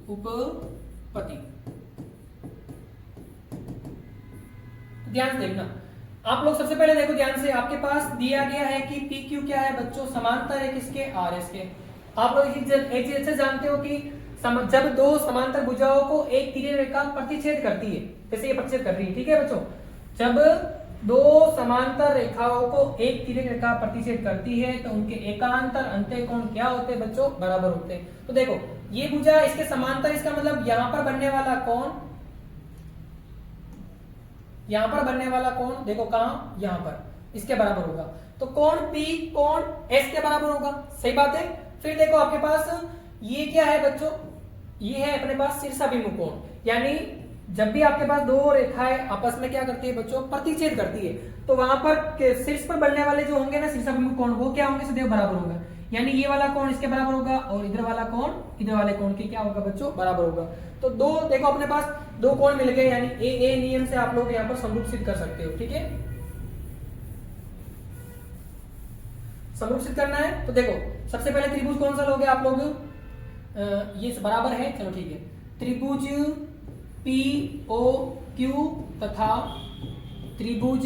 उपपत्ति। ध्यान से देखना, आप लोग सबसे पहले देखो ध्यान से, आपके पास दिया गया है कि पी क्यू क्या है बच्चों, समांतर है किसके, आर एस के। आप लोग एक चीज अच्छे जानते हो कि जब दो समांतर भुजाओं को एक तिर्यक रेखा प्रतिच्छेद करती है, जैसे ये प्रतिच्छेद कर रही है, ठीक है बच्चों, जब दो समांतर रेखाओं को एक तिर्यक रेखा प्रतिच्छेद करती है तो उनके एकांतर अंत्य कोण क्या होते हैं बच्चों, बराबर होते हैं। तो देखो ये भुजा इसके समांतर, इसका मतलब यहां पर बनने वाला कोण, यहां पर बनने वाला कोण देखो कहां, यहां पर, इसके बराबर होगा। तो कोण P कोण S के बराबर होगा, सही बात है। फिर देखो आपके पास ये क्या है बच्चों, ये है अपने पास शीर्षाभिमुख कोण, यानी जब भी आपके पास दो रेखाएं आपस में क्या करती है बच्चों, प्रतिच्छेद करती है, तो वहां पर शीर्ष पर बनने वाले जो होंगे ना शीर्षाभिमुख कोण, वो क्या होंगे सदैव बराबर होगा। यानी ये वाला कोण इसके बराबर होगा और इधर वाला कोण इधर वाले कोण के क्या होगा बच्चों, बराबर होगा। तो दो देखो अपने पास दो कोण मिल गए, यानी ए नियम से आप लोग यहाँ पर समरूप सिद्ध कर सकते हो, ठीक है। समरूप सिद्ध करना है तो देखो सबसे पहले त्रिभुज कौन सा लोगे आप लोग, ये बराबर है, चलो ठीक है। त्रिभुज पी ओ क्यू तथा त्रिभुज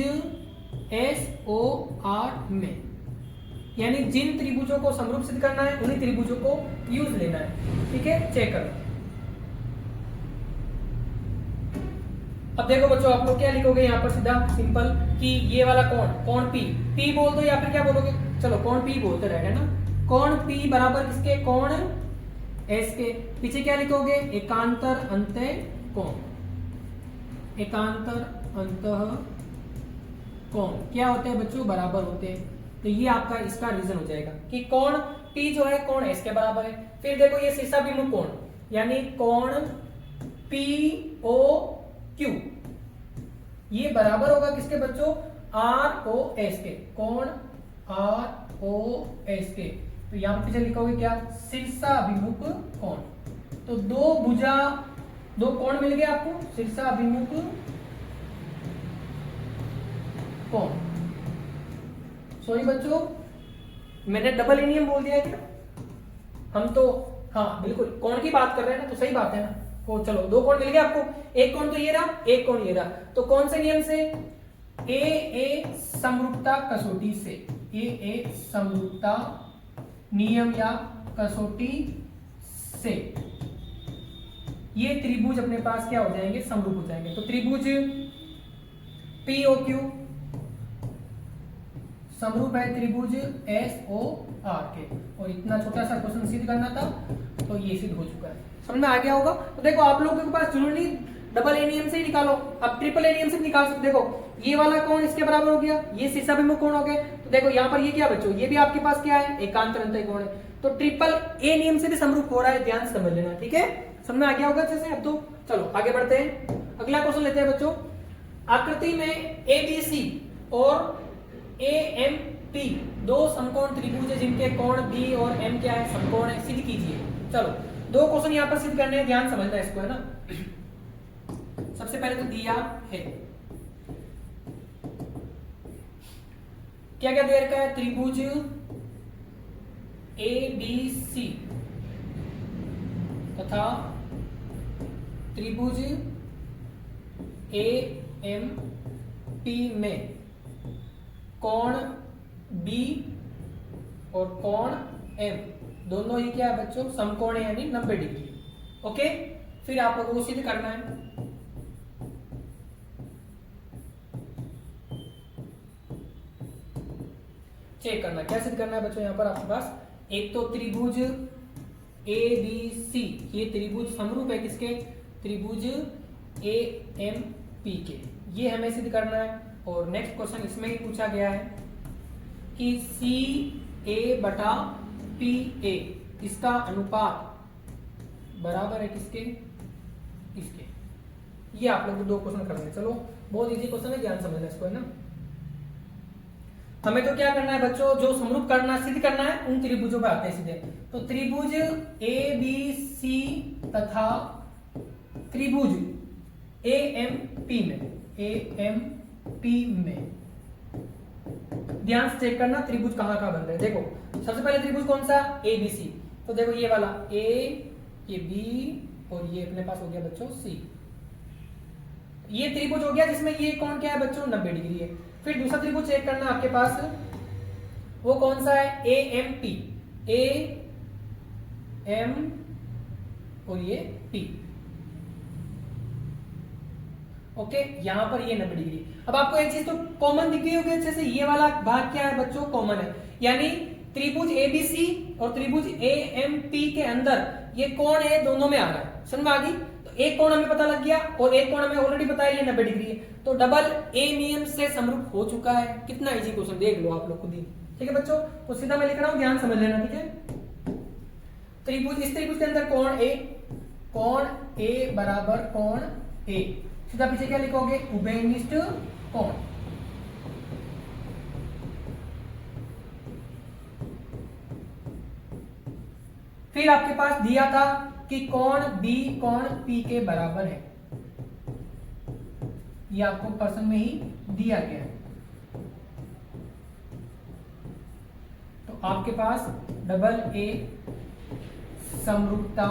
एस ओ आर में, यानी जिन त्रिभुजों को समरूप सिद्ध करना है उन्हीं त्रिभुजों को यूज लेना है, ठीक है। चेक करो। अब देखो बच्चों आप लोग क्या लिखोगे यहाँ पर सीधा सिंपल कि ये वाला कोण P बोल दो या फिर क्या बोलोगे, चलो कोण P बोलते रहे ना, कोण P बराबर किसके, कोण S के। पीछे क्या लिखोगे, एकांतर अंत्य कोण, एकांतर अंतः कोण क्या होते हैं बच्चों, बराबर होते हैं। तो ये आपका इसका रीजन हो जाएगा कि कोण P जो है कोण S के बराबर है। फिर देखो ये शीर्षाभिमुख कोण, यानी कोण POQ ये बराबर होगा किसके बच्चों, ROS के, कोण ROS के। तो यहां पर पीछे लिखोगे क्या, शीर्षाभिमुख कोण। तो दो कोण मिल गए आपको, शीर्षाभिमुख कोण। सॉरी बच्चों मैंने डबल एनियम बोल दिया है क्या, हम तो हाँ बिल्कुल कोण की बात कर रहे हैं ना, तो सही बात है ना। चलो दो कोण मिल गए आपको, एक कोण तो ये रहा, एक कोण ये रहा। तो कौन से नियम से, ए समरूपता कसौटी से, ए समरूपता नियम या कसौटी से ये त्रिभुज अपने पास क्या हो जाएंगे, समरूप हो जाएंगे। तो त्रिभुज POQ समरूप है त्रिभुज SOR के, और इतना छोटा सा क्वेश्चन सिद्ध करना था तो ये सिद्ध हो चुका है, समझ में आ गया होगा। तो देखो आप लोगों के पास जरूरी डबल एनियम से ही निकालो, अब ट्रिपल एनियम से निकाल सकते। देखो ये वाला कोण इसके बराबर हो गया, ये शीर्षाभिमुख कोण हो गया। तो देखो यहाँ पर ये क्या बच्चों, ये भी आपके पास क्या है, एकांतर अंतः कोण है। तो ट्रिपल ए नियम से भी समरूप हो रहा है, ध्यान से समझ लेना, ठीक है। समझ में आ गया होगा अच्छे से। अब तो चलो आगे बढ़ते हैं, अगला क्वेश्चन लेते हैं बच्चों। आकृति में ABC और AMP दो समकोण त्रिभुज है जिनके कोण B और M क्या है, समकोण है, सिद्ध कीजिए। चलो दो क्वेश्चन यहाँ पर सिद्ध करने हैं, ध्यान समझना है इसको, है ना। सबसे पहले तो दिया है क्या क्या दे रखा है, त्रिभुज ABC तथा त्रिभुज AMP में कोण B और कोण M दोनों ही क्या है बच्चों, समकोण है, यानी 90 डिग्री। ओके, फिर आप लोगों को सिद्ध करना है। चेक करना, क्या सिद्ध करना है बच्चों यहाँ पर आपके पास, एक तो त्रिभुज ABC ये त्रिभुज समरूप है किसके, त्रिभुज AMP के, ये हमें सिद्ध करना है। और नेक्स्ट क्वेश्चन इसमें ही पूछा गया है कि CA/PA इसका अनुपात बराबर है किसके, इसके। ये आप लोग को दो क्वेश्चन करने हैं। चलो बहुत इजी क्वेश्चन है, ध्यान समझना इसको, है ना। हमें तो क्या करना है बच्चों, जो समरूप करना सिद्ध करना है उन त्रिभुजों पे आते हैं सीधे। तो त्रिभुज ABC तथा त्रिभुज AMP में ध्यान से चेक करना त्रिभुज कहां कहां बन रहे हैं। देखो सबसे पहले त्रिभुज कौन सा, ABC। तो देखो ये वाला A, ये B और ये अपने पास हो गया बच्चों C। ये त्रिभुज हो गया जिसमें ये कोण क्या है बच्चों, 90 डिग्री है। फिर दूसरा त्रिभुज चेक करना आपके पास, वो कौन सा है, A M P, A M और ये पी। ओके, यहां पर ये 90 डिग्री। अब आपको एक चीज तो कॉमन दिख गई होगी अच्छे से, ये वाला भाग क्या है बच्चों, कॉमन है, यानी त्रिभुज एबीसी और त्रिभुज एएमपी के अंदर ये कोण है दोनों में आ रहा है, समझ में आ गई। तो एक कोण हमें पता लग गया और एक कोण हमें ऑलरेडी पता है ये 90 डिग्री है, तो डबल ए नियम से समरूप हो चुका है। कितना इजी क्वेश्चन, देख लो आप लोग खुद ही। ठीक है बच्चों, तो सीधा मैं लिख रहा हूं, ध्यान समझ लेना, ठीक है। त्रिभुज, इस त्रिभुज के अंदर कोण ए बराबर कोण ए, सीधा पीछे क्या लिखोगे, उभयनिष्ठ कोण। फिर आपके पास दिया था कि कोण बी कोण पी के बराबर है, ये आपको प्रश्न में ही दिया गया है। तो आपके पास डबल ए समरूपता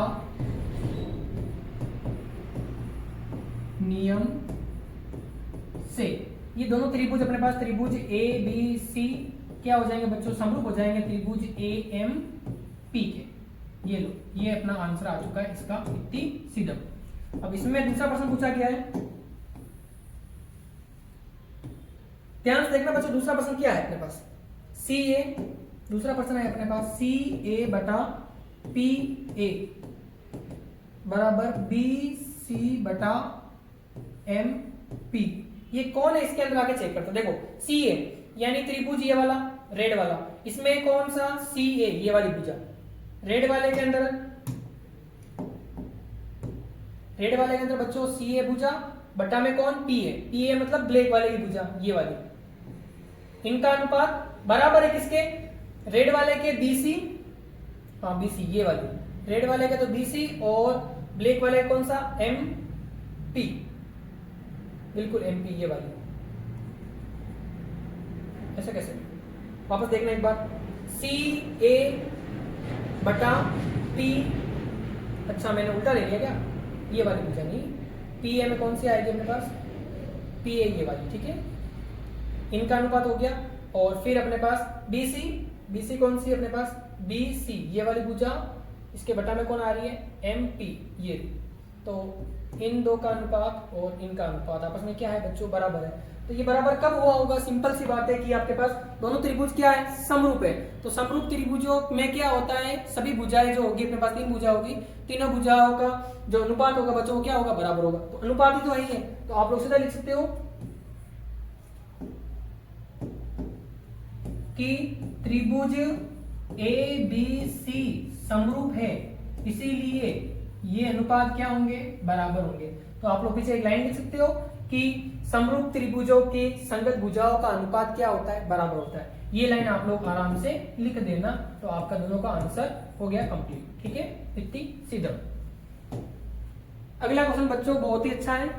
नियम से ये दोनों त्रिभुज अपने पास, त्रिभुज ए बी सी क्या हो जाएंगे बच्चों, समरूप हो जाएंगे त्रिभुज ए एम पी के। ये लो, ये अपना आंसर आ चुका है इसका, इतनी सीधा। अब इसमें दूसरा प्रश्न पूछा गया है, ध्यान से देखना बच्चों, दूसरा प्रश्न क्या है अपने पास, सी ए, दूसरा प्रश्न है अपने पास सी ए बटा पी ए बराबर बी सी बटा एम पी। ये कौन है, इसके अंदर आके चेक करते, देखो सी ए यानी त्रिभुज ये वाला रेड वाला, इसमें कौन सा सी ए, ये वाली भुजा, रेड वाले के अंदर, रेड वाले के अंदर बच्चों सी ए भुजा बटा में कौन, पी ए, पी ए मतलब ब्लैक वाले की भुजा, ये वाली, इनका अनुपात बराबर है किसके, रेड वाले के बीसी, हाँ बीसी ये वाली, रेड वाले का तो बीसी और ब्लैक वाले कौन सा, एम पी, बिल्कुल एम पी ये वाली। ऐसा कैसे, वापस देखना एक बार, सी ए बटा पी, अच्छा मैंने उल्टा ले लिया क्या, ये वाली भुजा नहीं, पी ए में कौन सी आएगी अपने पास, पी ए ये वाली, ठीक है, इनका अनुपात हो गया। और फिर अपने पास बीसी, बीसी कौन सी अपने पास, बी सी ये वाली भुजा, इसके बटा में कौन आ रही है, एम पी ये, तो इन दो का अनुपात और इनका अनुपात आपस में क्या है बच्चों, बराबर है। तो ये बराबर कब हुआ होगा, सिंपल सी बात है कि आपके पास दोनों त्रिभुज क्या है, समरूप है। तो समरूप त्रिभुजों में क्या होता है, सभी भुजाएं जो होगी अपने पास, तीन भुजा होगी, तीनों भुजाओं का जो अनुपात होगा बच्चों वो क्या होगा, बराबर होगा। तो अनुपात ही तो वही है, तो आप लोग सीधा लिख सकते हो कि त्रिभुज ए बी सी समरूप है, इसीलिए ये अनुपात क्या होंगे, बराबर होंगे। तो आप लोग पीछे एक लाइन लिख सकते हो कि समरूप त्रिभुजों की संगत भुजाओं का अनुपात क्या होता है, बराबर होता है। ये लाइन आप लोग आराम से लिख देना, तो आपका दोनों का आंसर हो गया कंप्लीट, ठीक है, इतनी सीधा। अगला क्वेश्चन बच्चों बहुत ही अच्छा है,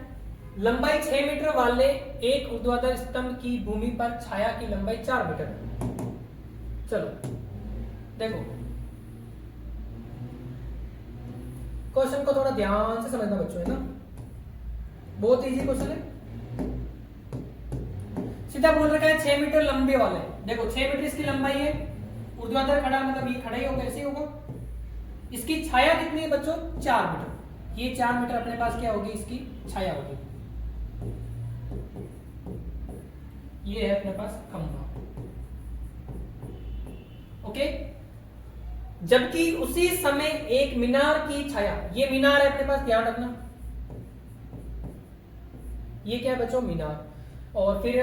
लंबाई 6 मीटर वाले एक ऊर्ध्वाधर स्तंभ की भूमि पर छाया की लंबाई 4 मीटर है। चलो देखो क्वेश्चन को थोड़ा ध्यान से समझना बच्चों, है ना, बहुत इजी क्वेश्चन है। सीधा बोल रखा है 6 मीटर लंबे वाले, देखो 6 मीटर इसकी लंबाई है, ऊर्ध्वाधर खड़ा मतलब ये खड़ा ही होगा, ऐसे ही होगा। इसकी छाया कितनी है बच्चों, 4 मीटर, ये 4 मीटर अपने पास क्या होगी, इसकी छाया होगी। ये है अपने पास खंभा, ओके। जबकि उसी समय एक मीनार की छाया, ये मीनार है अपने पास, ध्यान रखना, ये क्या है बच्चों, मीनार। और फिर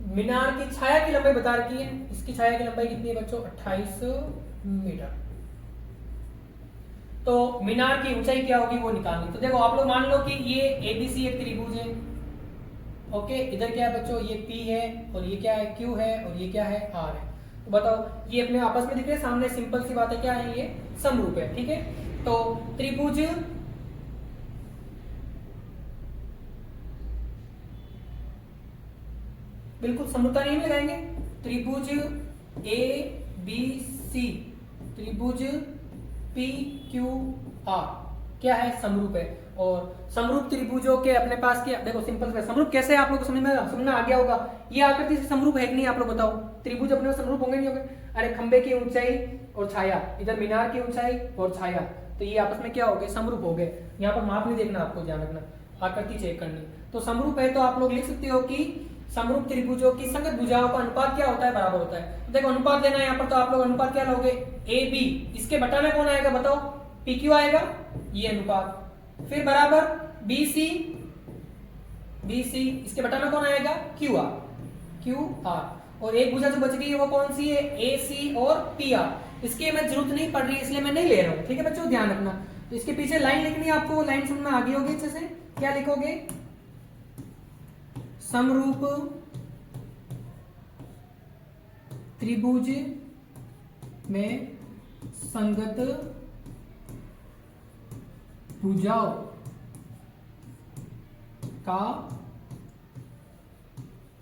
मीनार की छाया की लंबाई बता रखी है, इसकी छाया की लंबाई कितनी है बच्चों, 28 मीटर। तो मीनार की ऊंचाई क्या होगी वो निकालनी। तो देखो आप लोग मान लो कि ये एबीसी एक त्रिभुज है, ओके, इधर क्या है बच्चों, ये पी है और ये क्या है, क्यू है और ये क्या है, आर है। तो बताओ ये अपने आपस में दिख रहे हैं सामने, सिंपल सी बात है, क्या है, ये समरूप है, ठीक है। तो त्रिभुज बिल्कुल समरूपता नियम लगाएंगे, त्रिभुज ए बी सी, त्रिभुज पी क्यू आर क्या है, समरूप है। और समरूप त्रिभुजों के अपने पास क्या, देखो सिंपल से समरूप कैसे है आप लोग को समझ में आ गया होगा। ये आकृति से समरूप है कि नहीं आप लोग बताओ, त्रिभुज अपने में समरूप होंगे नहीं होंगे। अरे खंबे की ऊंचाई और छाया, इधर मीनार की ऊंचाई और छाया, तो ये आपस में क्या हो गए, समरूप हो गए। यहाँ पर माप नहीं देखना आपको, ध्यान रखना, आकृति चेक करनी। तो समरूप है तो आप लोग लिख सकते हो कि समरूप त्रिभुजों की संगत भुजाओं का अनुपात क्या होता है, बराबर होता है। तो देखो अनुपात लेना है यहाँ पर, तो आप लोग अनुपात क्या लोगे, ए बी, इसके बटा में कौन आएगा बताओ, पी क्यू आएगा, ये अनुपात। फिर बराबर बी सी, इसके बटा में कौन आएगा, क्यू आर। और एक भुजा जो बच गई है वो कौन सी है, ए सी और पी आर। इसकी हमें जरूरत नहीं पड़ रही है इसलिए मैं नहीं ले रहा हूं, ठीक है बच्चों, ध्यान रखना। तो इसके पीछे लाइन लिखनी है आपको, वो लाइन समझ में आ गई होगी अच्छे से। क्या लिखोगे, समरूप त्रिभुज में संगत भुजाओं का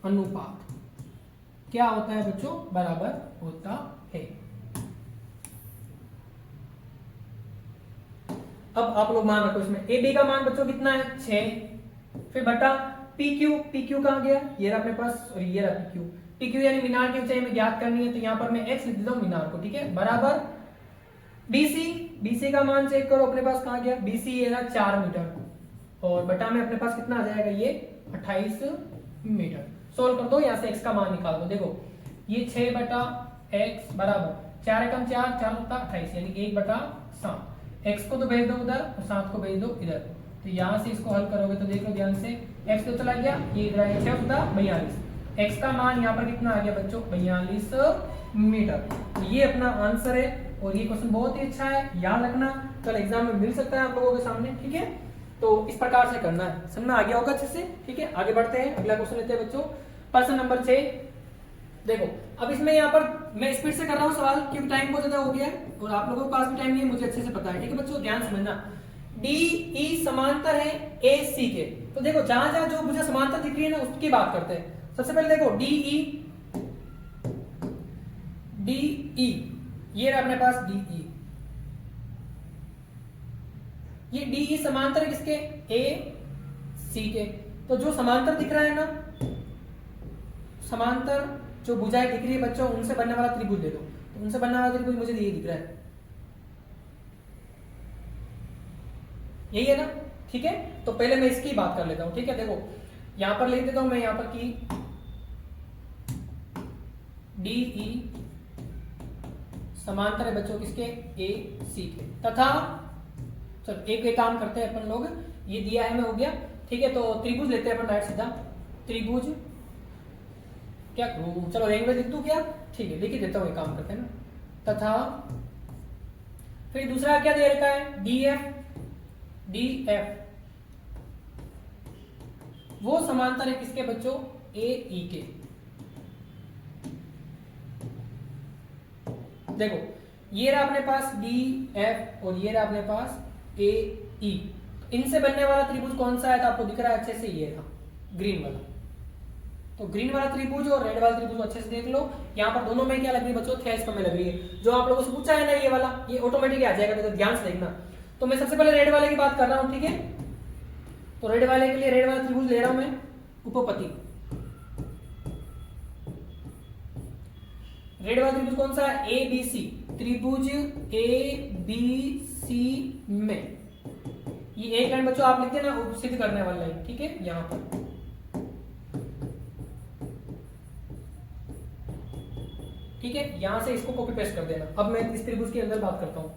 अनुपात क्या होता है बच्चों, बराबर होता है। अब आप लोग मान रखो इसमें ए बी का मान बच्चों कितना है, 6। फिर बटा पी क्यू कहां गया, ये रहा अपने पास, और ये रहा पी क्यू यानी मीनार की ऊंचाई में ज्ञात करनी है, तो यहां पर मैं एक्स लिख देता हूं मीनार को, ठीक है। बराबर बीसी का मान चेक करो अपने पास कहां गया, बीसी ये रहा 4 मीटर, और बटा में अपने पास कितना आ जाएगा, ये 28 मीटर। सोल्व कर दो, यहां से x का मान निकाल दो। देखो ये 6 बटा x बराबर 4 एकम 4, 4 होता 28 यानी 1/7। x को तो भेज दो उधर और 7 को भेज दो इधर, तो यहां से इसको हल करोगे तो देख लो ध्यान से, x तो चला गया, ये इधर आया 6 होता 42, x का मान यहाँ पर कितना आ गया बच्चों, 42 मीटर। तो ये अपना आंसर है, और ये क्वेश्चन बहुत ही अच्छा है, याद रखना, कल एग्जाम में मिल सकता है आप लोगों के सामने, ठीक है। तो इस प्रकार से करना है, समझ में आ गया होगा अच्छे से, ठीक है। आगे बढ़ते हैं, अगला क्वेश्चन लेते हैं बच्चों, प्रश्न नंबर 6। देखो अब इसमें यहाँ पर मैं स्पीड से कर रहा हूँ सवाल क्योंकि टाइम बहुत ज्यादा हो गया है और आप लोगों के पास भी टाइम नहीं है, मुझे अच्छे से पता है, ठीक है बच्चों, ध्यान समझना। डी ई समांतर है ए सी के, तो देखो जहां जहां जो मुझे समांतर दिख रही है ना उसकी बात करते हैं। सबसे पहले देखो डी ई, ये रहा अपने पास डी ई, ये डी ई समांतर है किसके, ए सी के। तो जो समांतर दिख रहा है ना, समांतर जो भुजाएं दिख रही है बच्चों, उनसे बनने वाला त्रिभुज ले लो। तो उनसे बनने वाला त्रिभुज मुझे ये दिख रहा है, यही है ना, ठीक है। तो पहले मैं इसकी बात कर लेता हूं, ठीक है। देखो यहां पर लिख देता हूं मैं यहां पर कि डी ई समांतर है बच्चों किसके, ए सी के, तथा चलो एक काम करते हैं अपन लोग, ये दिया है मैं हो गया, ठीक है। तो त्रिभुज लेते हैं अपन डायरेक्ट सीधा, त्रिभुज क्या करूं, चलो लैंग्वेज लिख दूं क्या, ठीक है लिख ही देता हूं, एक काम करते हैं ना, तथा फिर दूसरा क्या दे रखा है, डी एफ वो समांतर है किसके बच्चों, ए ई के। देखो ये रहा अपने पास डी एफ और ये रहा अपने पास ए ई, इनसे बनने वाला त्रिभुज कौन सा है, तो आपको दिख रहा है अच्छे से, ये रहा ग्रीन वाला। तो ग्रीन वाला त्रिभुज और रेड वाला त्रिभुज अच्छे से देख लो, यहाँ पर दोनों में क्या लग रही है बच्चों, थेल्स में लग रही है। जो आप लोगों से पूछा है ना ये वाला, ये ऑटोमेटिक आ जाएगा, तो ध्यान से देखना। तो मैं सबसे पहले रेड वाले की बात कर रहा हूं, ठीक है। तो रेड वाले के लिए रेड वाला त्रिभुज ले रहा हूं मैं, उपपति। रेड वाला त्रिभुज कौन सा है, ए बी सी, त्रिभुज ए बी सी में ये एक लाइन बच्चों आप लिखते हैं ना, सिद्ध करने वाला लाइन, ठीक है। यहां पर ठीक है, यहां से इसको कॉपी पेस्ट कर देना। अब मैं इस त्रिभुज के अंदर बात करता हूं,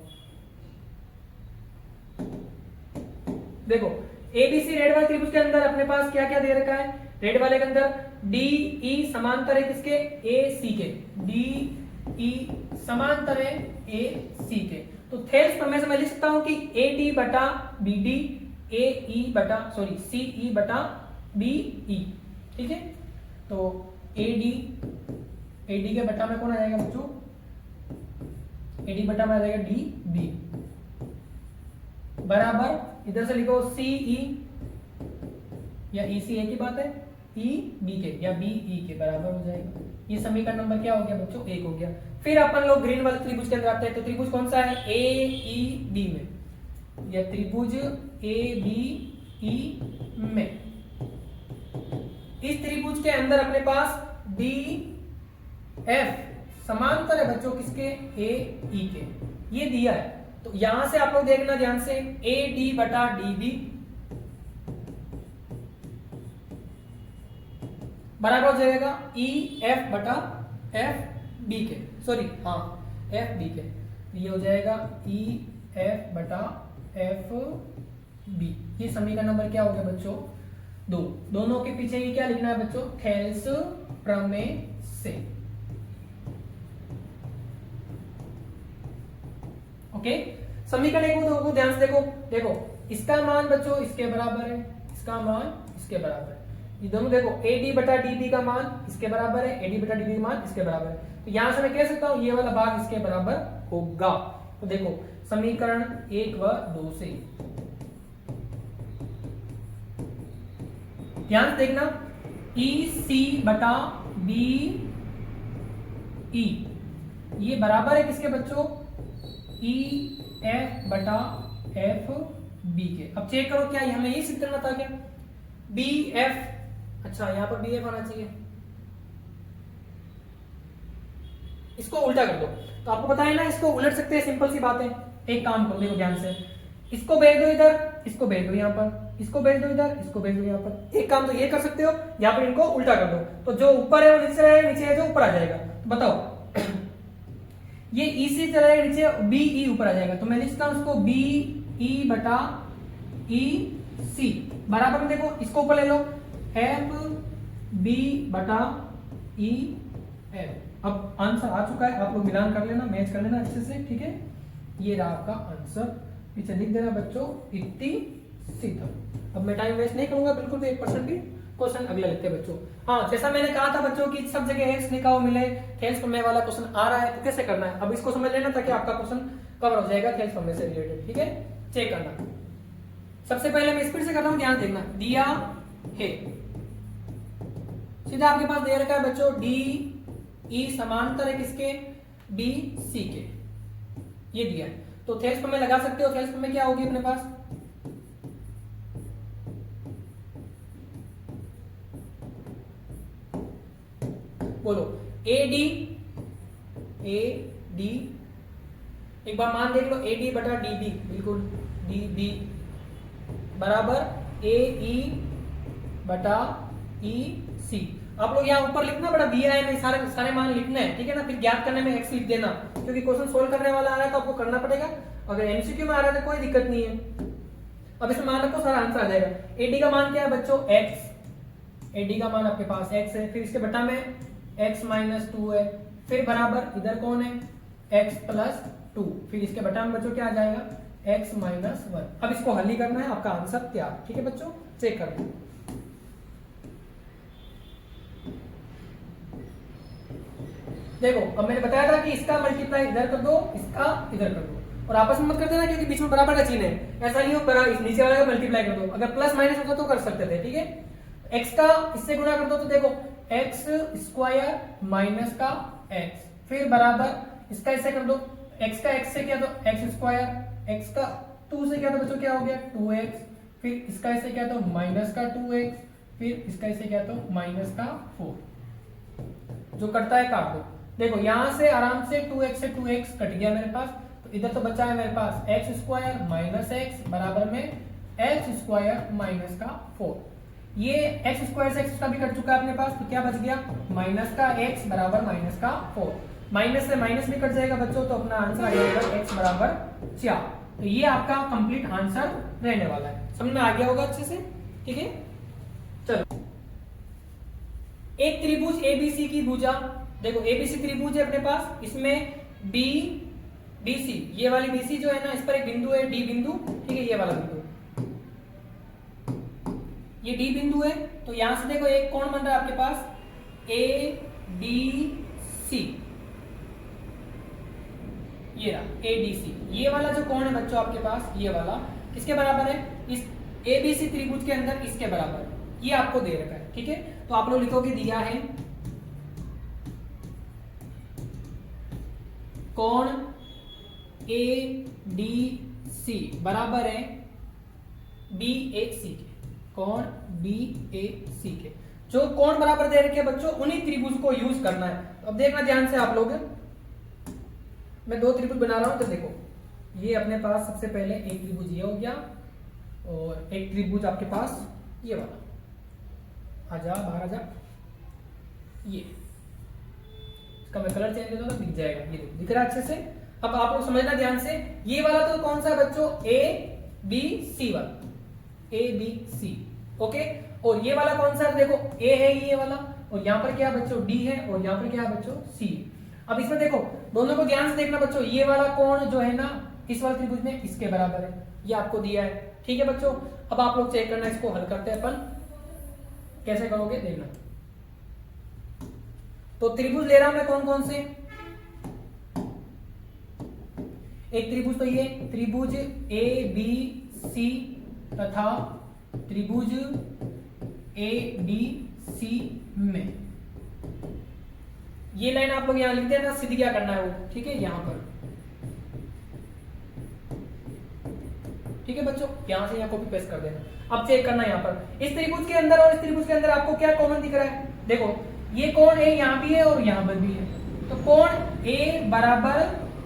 देखो एबीसी रेड वाले त्रिभुज के अंदर अपने पास क्या क्या दे रखा है, रेड वाले के अंदर डी ई समांतर है किसके, ए सी के, डी ई समांतर है ए सी के। तो थेल्स प्रमेय से मैं लिख सकता हूं कि ए डी बटा बी डी, ए ई बटा सॉरी सी ई बटा बी ई, ठीक है। तो ए डी के बटा में कौन आ जाएगा बच्चों, ए डी बटा में आ जाएगा डी बी, बराबर इधर से लिखो सी ई या ई सी, एक ही बात है, ई बी के या बी ई के बराबर हो जाएगा। ये समीकरण नंबर क्या हो गया बच्चों, 1 हो गया। फिर अपन लोग ग्रीन वाले त्रिभुज के अंदर आते हैं, तो त्रिभुज कौन सा है, ए ई डी में, या त्रिभुज ABE में, इस त्रिभुज के अंदर अपने पास DF समांतर है बच्चों किसके, AE के, ये दिया है। तो यहां से आप लोग देखना ध्यान से, AD बटा DB बराबर हो जाएगा EF बटा FB के, सॉरी हाँ FB के, ये हो जाएगा EF बटा FB। ये समीकरण नंबर क्या हो गया बच्चों, 2। दोनों के पीछे ये क्या लिखना है बच्चों, थेल्स प्रमेय से। ओके, समीकरण एक को ध्यान से देखो, देखो इसका मान बच्चों इसके बराबर है, इसका मान इसके बराबर है, ये दोनों देखो AD बटा DB का मान इसके बराबर है, AD बटा DB का मान इसके बराबर है। तो यहां से मैं कह सकता हूं ये वाला भाग इसके बराबर होगा। तो देखो समीकरण 1 व 2 से ध्यान से देखना, EC बटा BE ये बराबर है किसके बच्चों, EF बटा FB के। अब चेक करो क्या हमें ये सिद्ध करना था क्या, BF, अच्छा यहां पर BF आना चाहिए, इसको उल्टा कर दो। तो आपको पता है ना इसको उलट सकते हैं, सिंपल सी बात है। एक काम करो देखो ध्यान से, इसको भेज दो इधर, इसको भेज दो यहाँ पर, इसको भेज दो इधर, इसको भेज दो यहाँ पर। एक काम तो ये कर सकते हो, यहाँ पर इनको उल्टा कर दो, तो जो ऊपर है वो नीचे रहेगा, नीचे है जो ऊपर आ जाएगा। तो बताओ ये EC चला जाएगा नीचे, BE ऊपर आ जाएगा, तो मैं लिखता हूं उसको BE बटा EC बराबर में, देखो इसको ऊपर ले लो FB बटा EF। अब आंसर आ चुका है, आप लोग मिलान कर लेना, मैच कर लेना अच्छे से, ठीक है। ये रहा आपका आंसर, पीछे लिख देना बच्चों इतनी सीधा। अब मैं टाइम वेस्ट नहीं करूंगा बिल्कुल भी, 1% भी। क्वेश्चन अगला लिखते हैं बच्चों। हाँ, जैसा मैंने कहा था बच्चों की सब जगह एक्स लिखा हुआ मिले, थेल्स प्रमेय वाला क्वेश्चन आ रहा है, तो कैसे करना है अब इसको समझ लेना ताकि आपका क्वेश्चन कवर हो जाएगा थेल्स प्रमेय से रिलेटेड, ठीक है। चेक करना, सबसे पहले मैं स्पीड से कर रहा हूं, ध्यान देखना। दिया है सीधा आपके पास दे रखा है बच्चों DE समांतर है किसके, BC के, ये दिया है। तो थेल्स प्रमेय लगा सकते हो। थेल्स प्रमेय क्या होगी अपने पास, बोलो AD एक बार मान देख लो, AD बटा DB, बिल्कुल DB बराबर AE बटा EC। आप लोग यहाँ ऊपर लिखना बड़ा दिया है, नहीं सारे मान लिखने हैं, ठीक है ना। फिर ज्ञात करने में एक्स लिख देना, क्योंकि क्वेश्चन सोल्व करने वाला आ रहा है तो आपको करना पड़ेगा। अगर एमसीक्यू में आ रहा है तो कोई दिक्कत नहीं है। अब इसमें मान रखो सारा आंसर आ जाएगा। AD का मान क्या है बच्चों, x। AD का मान आपके पास x है, फिर इसके बटा में x माइनस 2 है, फिर बराबर इधर कौन है x प्लस 2, फिर इसके बटा में बच्चों क्या आ जाएगा x माइनस 1। अब इसको हल ही करना है, आपका आंसर तैयार, ठीक है बच्चों। चेक कर लो, देखो अब मैंने बताया था कि इसका मल्टीप्लाई इधर कर दो, इसका इधर कर दो, और आपस में मत कर देना क्योंकि बीच में बराबर का चिन्ह है। ऐसा नहीं हो इस नीचे वाले का मल्टीप्लाई कर दो, अगर प्लस माइनस होता तो कर सकते थे, ठीक है। x का इससे गुणा कर दो तो देखो x स्क्वायर माइनस का x, फिर बराबर इसका इससे कर दो, x का x से क्या तो x स्क्वायर, x का 2 से क्या तो बच्चों क्या हो गया 2x, फिर इसका इससे क्या तो माइनस का 2x, फिर इसका इससे क्या तो माइनस का 4, जो कटता है काट दो। देखो यहां से आराम से 2x से 2x कट गया मेरे पास, तो इधर तो बचा है मेरे पास x स्क्वायर माइनस x बराबर में x स्क्वायर माइनस का 4। ये x स्क्वायर से x का भी कट चुका है अपने पास, तो क्या बच गया माइनस का x बराबर माइनस का 4। माइनस से माइनस भी कट जाएगा बच्चों, तो अपना आंसर आ जाएगा x बराबर 4। तो ये आपका कंप्लीट आंसर रहने वाला है। समझ में आ गया होगा अच्छे से, ठीक है। चलो, एक त्रिभुज ABC की भुजा, देखो ABC त्रिभुज है अपने पास, इसमें BC, ये वाली BC जो है ना, इस पर एक बिंदु है D बिंदु, ठीक है, ये वाला बिंदु, ये D बिंदु है। तो यहां से देखो एक कोण बन रहा है आपके पास ADC, ये रहा ADC। ये वाला जो कोण है बच्चों आपके पास, ये वाला किसके बराबर है, इस ABC त्रिभुज के अंदर इसके बराबर, ये आपको दे रखा है, ठीक है। तो आप लोग लिखोगे दिया है कोण ADC सी बराबर है बी ए सी के, कोण बी ए सी के। जो कोण बराबर दे रखे बच्चों उन्हीं त्रिभुज को यूज करना है। तो अब देखना ध्यान से आप लोग, मैं दो त्रिभुज बना रहा हूं। तो देखो ये अपने पास सबसे पहले एक त्रिभुज ये हो गया और एक त्रिभुज आपके पास ये वाला, आजा बाहर आजा, ये इसका मैं कलर चेंज कर दूंगा दिख जाएगा, ये देखो दिख रहा है अच्छे से। अब आप लोग समझना ध्यान से, ये वाला तो कौन सा बच्चों ए बी सी वाला, ए बी सी, ओके। और ये वाला कौन सा, देखो ए है ये वाला, और यहाँ पर क्या बच्चों डी है, और यहाँ पर क्या है बच्चों सी। अब इसमें देखो दोनों को ध्यान से देखना बच्चों, ये वाला कोण जो है ना इस वाले त्रिभुज में इसके बराबर है, ये आपको दिया है, ठीक है बच्चों। अब आप लोग चेक करना, इसको हल करते हैं अपन, कैसे करोगे देखना। तो त्रिभुज ले रहा हूं मैं कौन कौन से, एक त्रिभुज तो ये त्रिभुज ए बी सी तथा त्रिभुज ए बी सी में, ये लाइन आप लोग यहां लिख देना, सिद्ध क्या करना है वो, ठीक है यहां पर, ठीक है बच्चों, यहां से यहां कॉपी पेस्ट कर देना। अब चेक करना यहाँ पर इस त्रिभुज के अंदर और इस त्रिभुज के अंदर आपको क्या कॉमन दिख रहा है, देखो ये कोण ए यहाँ भी है और यहाँ पर भी है, तो कोण ए बराबर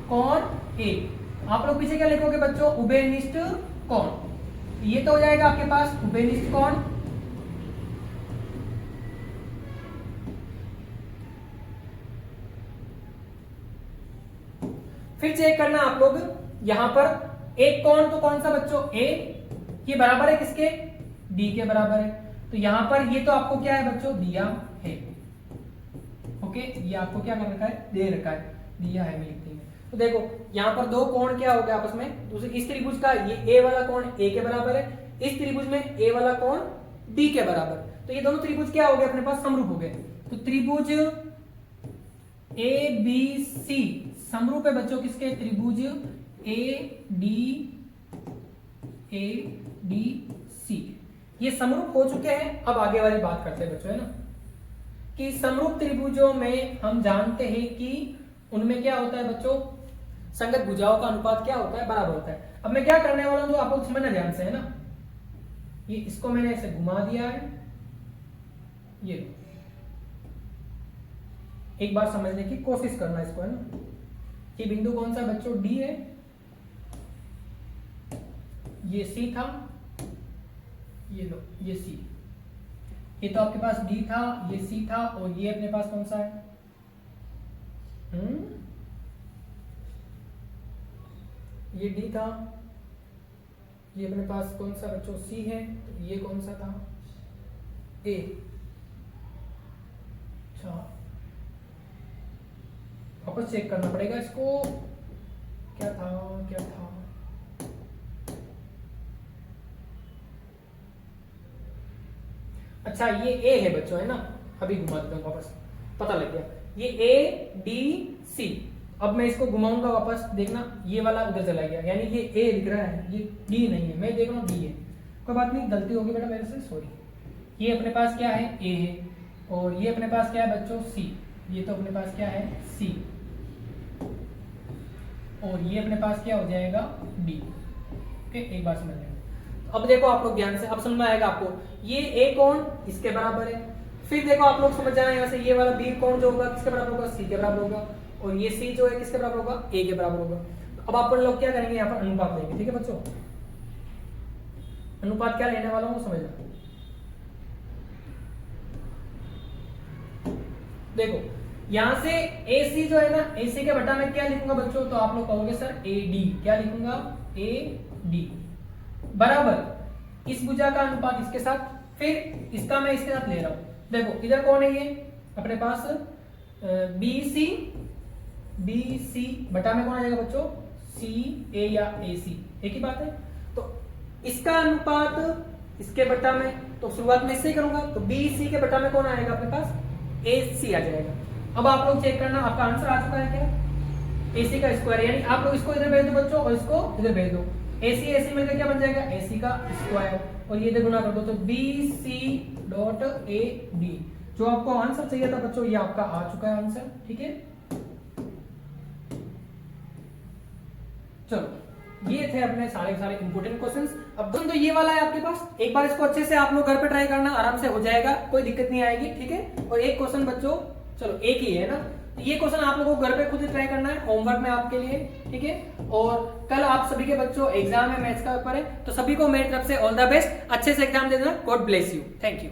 कोण ए, आप लोग पीछे क्या लिखोगे बच्चों, उभयनिष्ठ कोण, ये तो हो जाएगा आपके पास उभयनिष्ठ कोण। फिर चेक करना आप लोग यहां पर एक कोण, तो कौन सा बच्चों ए, ये बराबर है किसके, डी के बराबर है, तो यहां पर ये तो आपको क्या है बच्चों दिया है, ओके, ये आपको क्या कर रखा है, दे रखा है, दिया है, मैं लिख देंगे। तो देखो यहाँ पर दो कोण क्या हो गया आपस में, दूसरे इस त्रिभुज का ये ए वाला कोण ए के बराबर है, इस त्रिभुज में ए वाला कोण बी के बराबर, तो ये दोनों त्रिभुज क्या हो गए अपने पास, समरूप हो गए। तो त्रिभुज ए बी सी समरूप है बच्चों किसके, त्रिभुज ए डी सी, ये समरूप हो चुके हैं। अब आगे वाली बात करते हैं बच्चों, है ना, कि समरूप त्रिभुजों में हम जानते हैं कि उनमें क्या होता है बच्चों, संगत भुजाओं का अनुपात क्या होता है, बराबर होता है। अब मैं क्या करने वाला हूं तो आप लोग समझना ध्यान से, है ना, ये इसको मैंने ऐसे घुमा दिया है, ये एक बार समझने की कोशिश करना इसको, है ना, ये बिंदु कौन सा बच्चों डी है, ये सी था, ये लो ये सी, ये तो आपके पास डी था, ये सी था, और ये अपने पास कौन सा है, ये डी था, ये अपने पास कौन सा बच्चों सी है, तो ये कौन सा था ए, अच्छा वापस चेक करना पड़ेगा इसको, क्या था क्या था, अच्छा ये ए है बच्चों, है ना, अभी घुमा देता हूं वापस, पता लग गया, ये ए डी सी। अब मैं इसको घुमाऊंगा वापस, देखना ये वाला उधर चला गया, यानी ये ए दिख रहा है, ये डी नहीं है, मैं देख रहा हूँ डी है, कोई बात नहीं, गलती होगी बेटा मेरे से, सॉरी। ये अपने पास क्या है ए है, और ये अपने पास क्या है बच्चों सी, ये तो अपने पास क्या है सी, और ये अपने पास क्या हो जाएगा डी, ओके, एक बार समझ लेंगे। अब देखो आप लोग ध्यान से, अब समझ में आएगा आपको, ये ए कोण इसके बराबर है, फिर देखो आप लोग समझ जाना यहाँ से, ये वाला बी कोण जो होगा किसके बराबर होगा, सी के बराबर होगा, और ये सी जो है किसके बराबर होगा, ए के बराबर होगा। अब आप लोग क्या करेंगे, यहाँ पर अनुपात लेंगे, ठीक है बच्चों, अनुपात क्या लेने वाला हूँ समझना। देखो यहां से ए सी जो है ना, ए सी के बटा में क्या लिखूंगा बच्चों, तो आप लोग कहोगे सर ए डी, क्या लिखूंगा ए डी, बराबर इस भुजा का अनुपात इसके साथ, फिर इसका मैं इसके साथ ले रहा हूं, देखो इधर कौन है ये अपने पास बी सी बटा में कौन आ जाएगा बच्चों, सी ए या ए सी, एक ही बात है। तो इसका अनुपात इसके बटा में, तो शुरुआत में इससे ही करूंगा, तो बी सी के बटा में कौन आएगा अपने पास, ए सी आ जाएगा। अब आप लोग चेक करना, आपका आंसर आ चुका है क्या, ए सी का स्क्वायर, यानी आप लोग इसको इधर भेज दो बच्चों और इसको इधर भेज दो, ए सी मिलकर क्या बन जाएगा, ए सी का स्क्वायर, और ये इधर गुना कर दो, तो B C dot A D, जो आपको आंसर चाहिए था बच्चों ये आपका आ चुका है आंसर, ठीक है। चलो ये थे अपने सारे सारे इंपोर्टेंट क्वेश्चंस। अब तो ये वाला है आपके पास, एक बार इसको अच्छे से आप लोग घर पे ट्राई करना, आराम से हो जाएगा, कोई दिक्कत नहीं आएगी, ठीक है। और एक क्वेश्चन बच्चों, चलो एक ही है ना, तो ये क्वेश्चन आप लोगों को घर पे खुद ही ट्राई करना है, होमवर्क में आपके लिए, ठीक है। और कल आप सभी के बच्चों एग्जाम है, मैथ्स का पेपर है, तो सभी को मेरी तरफ से ऑल द बेस्ट, अच्छे से एग्जाम दे देना। God bless you, thank you.